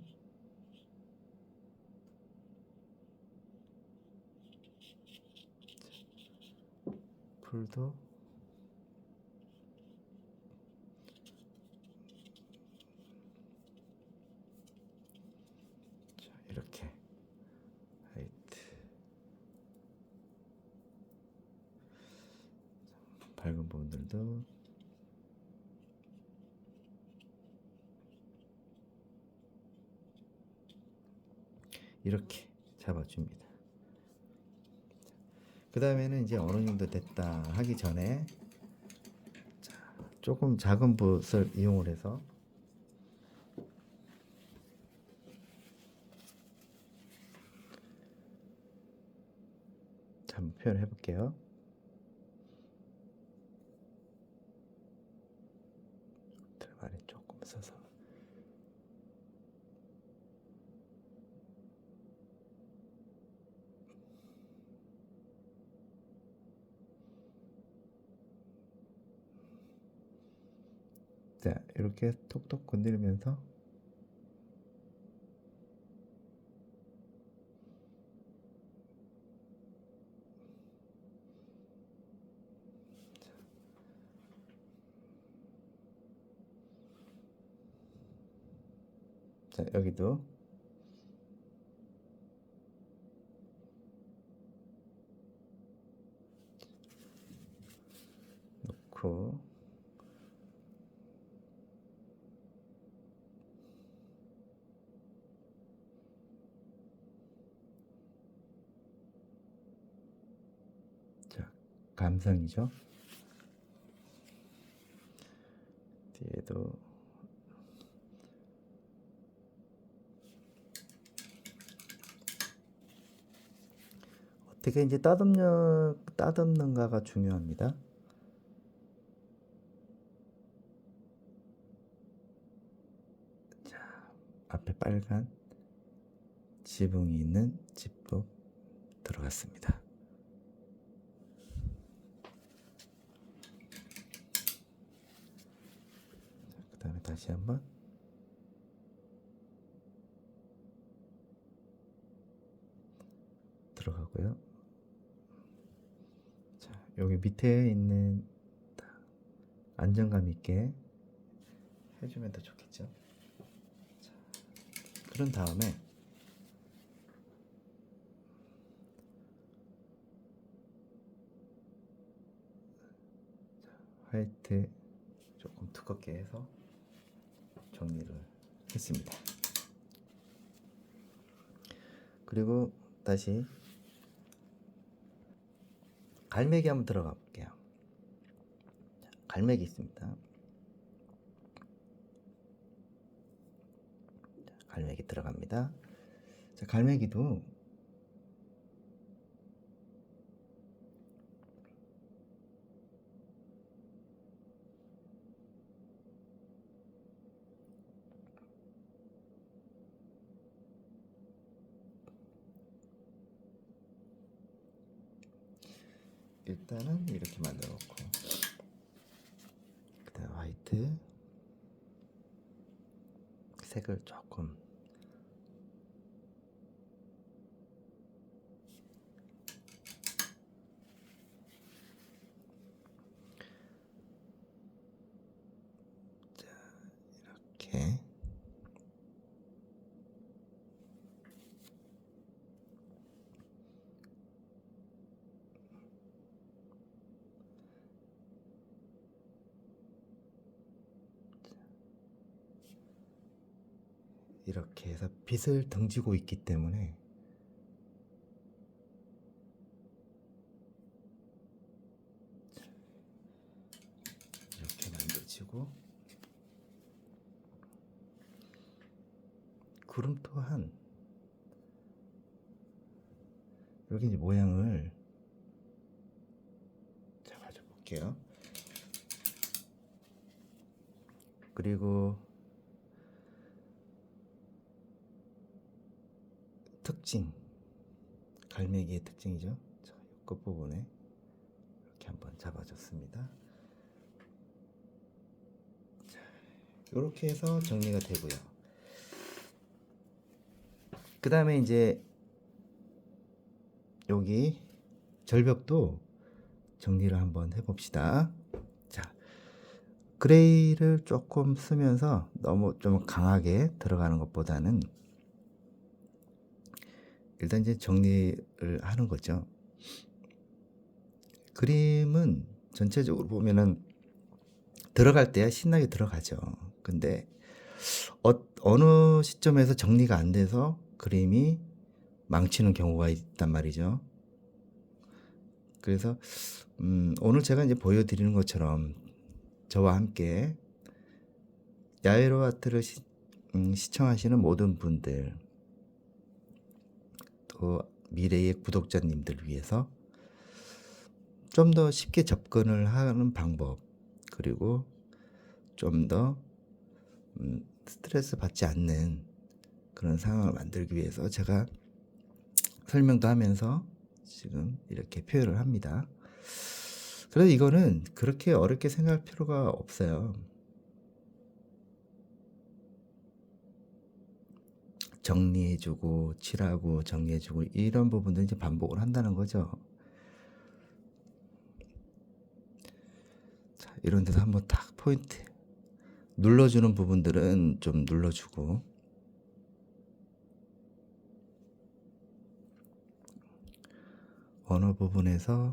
풀도 이런 부분들도 이렇게 잡아줍니다. 그 다음에는 이제 어느 정도 됐다 하기 전에 조금 작은 붓을 이용을 해서 한번 표현해 볼게요. 들만에 조금 써서 자, 이렇게 톡톡 건드리면서 자, 여기도 놓고 자, 감성이죠. 뒤에도 어떻게 이제 따듬는가가 중요합니다. 자, 앞에 빨간 지붕이 있는 집도 들어갔습니다. 그 다음에 다시 한번 들어가고요. 자, 여기 밑에 있는 안정감 있게 해주면 더 좋겠죠. 자, 그런 다음에 화이트 조금 두껍게 해서 정리를 했습니다. 그리고 다시 갈매기 한번 들어가 볼게요. 갈매기 있습니다. 갈매기 들어갑니다. 자, 갈매기도 일단은 이렇게 만들어 놓고 그다음 화이트 색을 조금 이렇게 이렇게 해서 빛을 등지고 있기 때문에 이렇게 만들어지고 구름 또한 여기 이제 모양을 잡아줘 볼게요. 그리고 특징, 갈매기의 특징이죠. 자, 끝부분에 이렇게 한번 잡아줬습니다. 자, 이렇게 해서 정리가 되고요. 그 다음에 이제 여기 절벽도 정리를 한번 해봅시다. 자, 그레이를 조금 쓰면서 너무 좀 강하게 들어가는 것보다는 일단 이제 정리를 하는 거죠. 그림은 전체적으로 보면은 들어갈 때야 신나게 들어가죠. 근데 어느 시점에서 정리가 안 돼서 그림이 망치는 경우가 있단 말이죠. 그래서 오늘 제가 이제 보여드리는 것처럼 저와 함께 야외로 아트를 시청하시는 모든 분들, 또 미래의 구독자님들 위해서 좀 더 쉽게 접근을 하는 방법, 그리고 좀 더 스트레스 받지 않는 그런 상황을 만들기 위해서 제가 설명도 하면서 지금 이렇게 표현을 합니다. 그래서 이거는 그렇게 어렵게 생각할 필요가 없어요. 정리해주고 칠하고 정리해주고 이런 부분들 이제 반복을 한다는 거죠. 자, 이런 데서 한번 딱 포인트 눌러주는 부분들은 좀 눌러주고, 어느 부분에서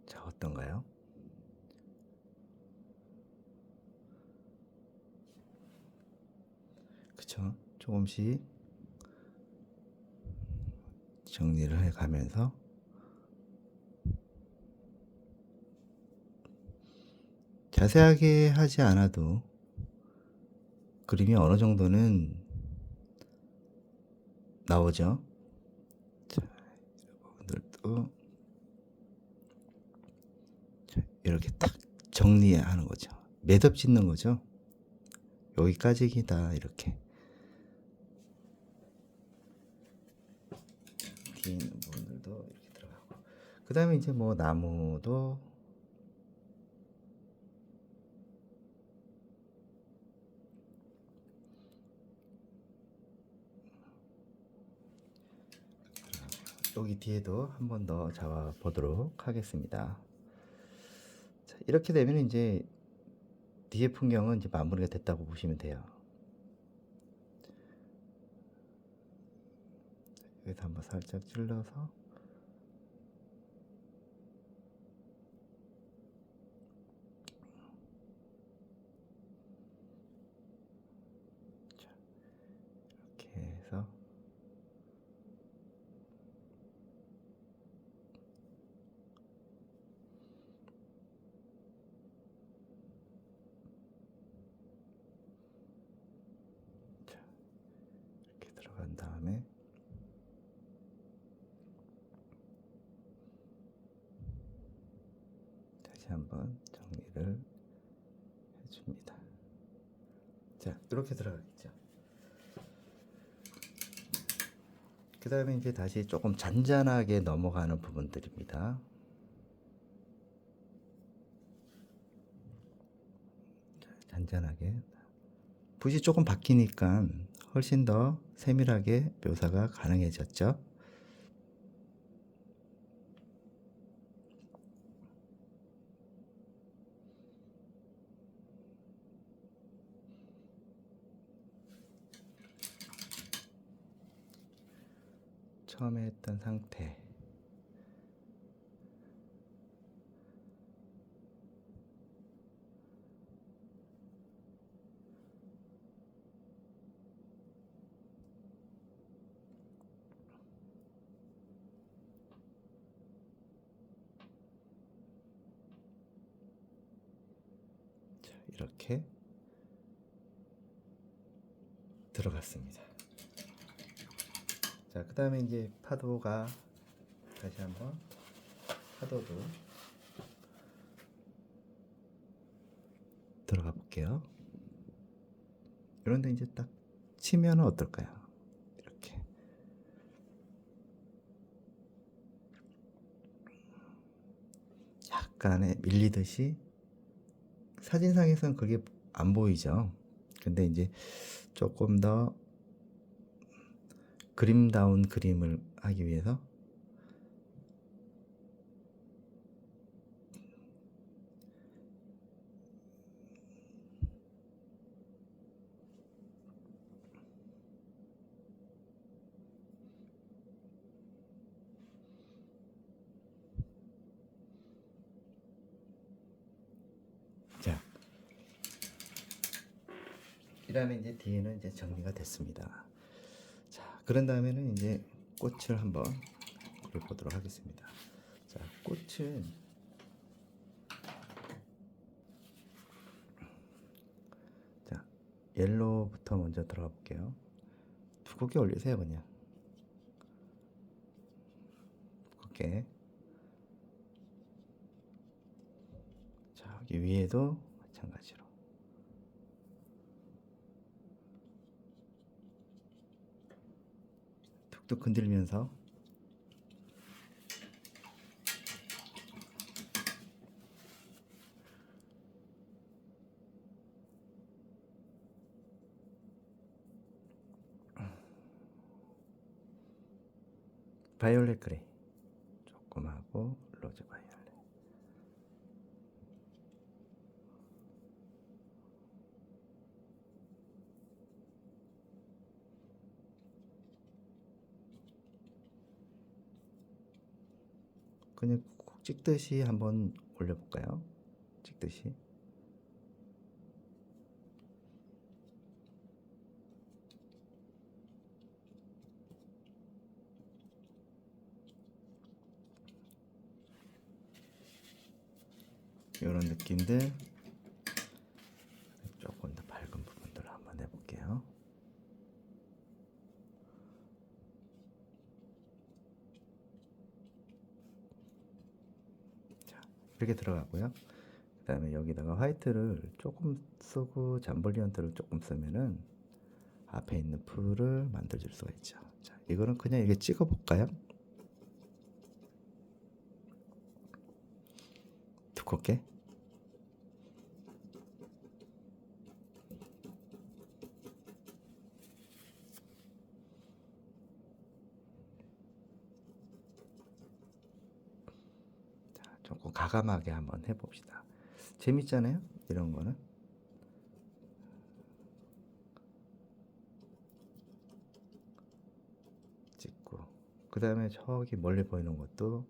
자, 어떤가요? 그쵸? 조금씩 정리를 해가면서 자세하게 하지 않아도 그림이 어느 정도는 나오죠. 자, 여러분들도 이렇게 딱 정리하는 거죠. 매듭 짓는 거죠. 여기까지이다 이렇게. 뒤에 있는 부분들도 이렇게 들어가고, 그 다음에 이제 뭐 나무도 여기 뒤에도 한 번 더 잡아 보도록 하겠습니다. 자, 이렇게 되면 이제 뒤에 풍경은 이제 마무리가 됐다고 보시면 돼요. 여기서 한번 살짝 찔러서 이렇게 해서 자, 이렇게 들어간 다음에 다시 한번 정리를 해줍니다. 자, 이렇게 들어가겠죠. 그 다음에 이제 다시 조금 잔잔하게 넘어가는 부분들입니다. 잔잔하게 붓이 조금 바뀌니까 훨씬 더 세밀하게 묘사가 가능해졌죠. 처음에 했던 상태, 이렇게 들어갔습니다. 자, 그 다음에 이제 파도가 다시 한번 파도도 들어가 볼게요. 이런데 이제 딱 치면은 어떨까요? 이렇게 약간의 밀리듯이, 사진상에서는 그게 안 보이죠. 근데 이제 조금 더 그림다운 그림을 하기 위해서 다음에 이제 뒤에는 이제 정리가 됐습니다. 자, 그런 다음에는 이제 꽃을 한번 그려보도록 하겠습니다. 자, 꽃을 자, 옐로우부터 먼저 들어가 볼게요. 두껍게 올리세요, 그냥. 두껍게. 자, 여기 위에도 마찬가지로. 툭툭 건들면서 바이올렛 그레이 조금 하고 로즈 바이올렛. 그냥 콕 찍듯이 한번 올려볼까요? 찍듯이. 이런 느낌들. 조금 더 밝은 부분들을 한번 해볼게요. 자, 이렇게 들어가고요. 그 다음에 여기다가 화이트를 조금 쓰고 잠볼리언트를 조금 쓰면은 앞에 있는 풀을 만들어줄 수가 있죠. 자, 이거는 그냥 이게 찍어볼까요? 두껍게. 자, 조금 가감하게 한번 해봅시다. 재밌잖아요, 이런 거는. 찍고, 그 다음에 저기 멀리 보이는 것도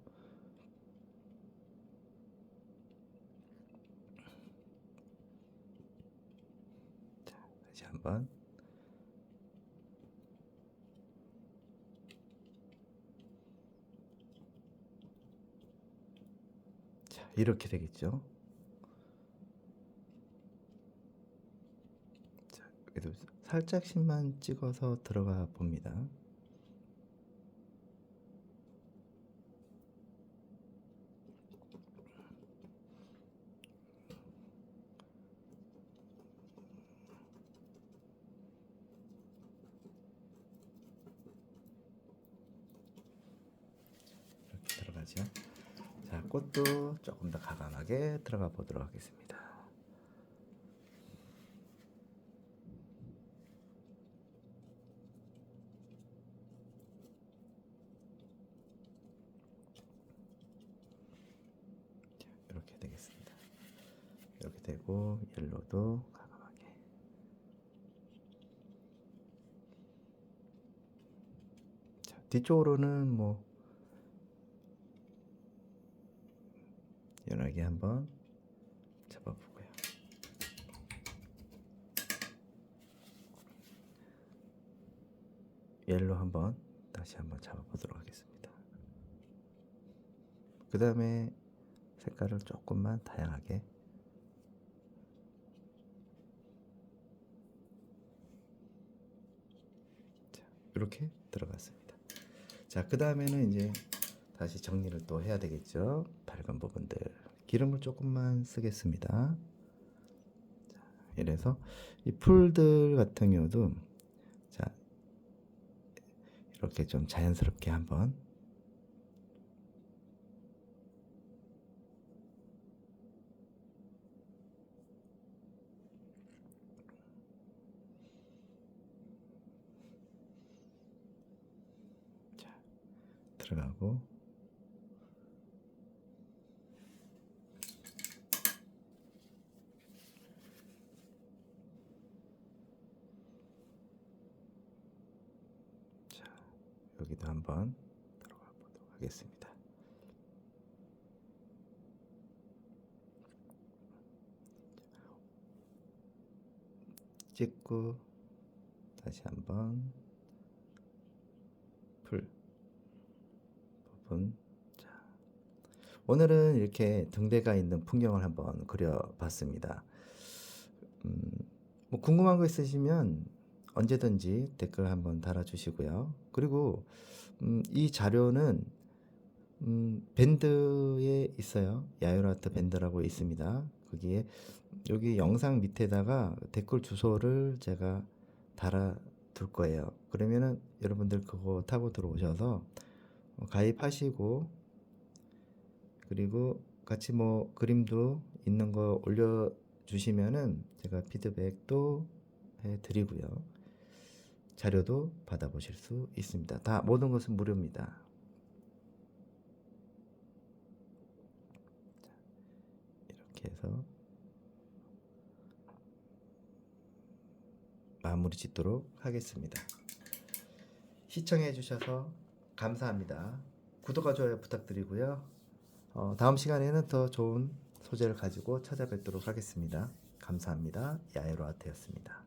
자, 다시 한번. 자, 이렇게 되겠죠. 자, 여기도 살짝씩만 찍어서 들어가 봅니다. 이렇게 들어가죠. 자, 꽃도 조금 더 가감하게 들어가 보도록 하겠습니다. 자, 이렇게 되겠습니다. 이렇게 되고 옐로도 가감하게. 자, 뒤쪽으로는 뭐 연하게 한번 잡아보고요. 옐로 한번 다시 한번 잡아보도록 하겠습니다. 그 다음에 색깔을 조금만 다양하게. 자, 이렇게 들어갔습니다. 자, 그 다음에는 이제 다시 정리를 또 해야 되겠죠. 밝은 부분들 기름을 조금만 쓰겠습니다. 자, 이래서 이 풀들 같은 경우도 자, 이렇게 좀 자연스럽게 한번 자, 들어가고 자, 여기도 한번 들어가 보도록 하겠습니다. 찍고 다시 한번 풀 부분. 자, 오늘은 이렇게 등대가 있는 풍경을 한번 그려봤습니다. 뭐 궁금한 거 있으시면 언제든지 댓글 한번 달아주시고요. 그리고 이 자료는 밴드에 있어요. 야요라트 밴드라고 있습니다. 거기에 여기 영상 밑에다가 댓글 주소를 제가 달아 둘 거예요. 그러면은 여러분들 그거 타고 들어오셔서 가입하시고, 그리고 같이 뭐 그림도 있는 거 올려 주시면은 제가 피드백도 해 드리고요. 자료도 받아보실 수 있습니다. 다 모든 것은 무료입니다. 이렇게 해서 마무리 짓도록 하겠습니다. 시청해 주셔서 감사합니다. 구독과 좋아요 부탁드리고요. 다음 시간에는 더 좋은 소재를 가지고 찾아뵙도록 하겠습니다. 감사합니다. 야에로 아트였습니다.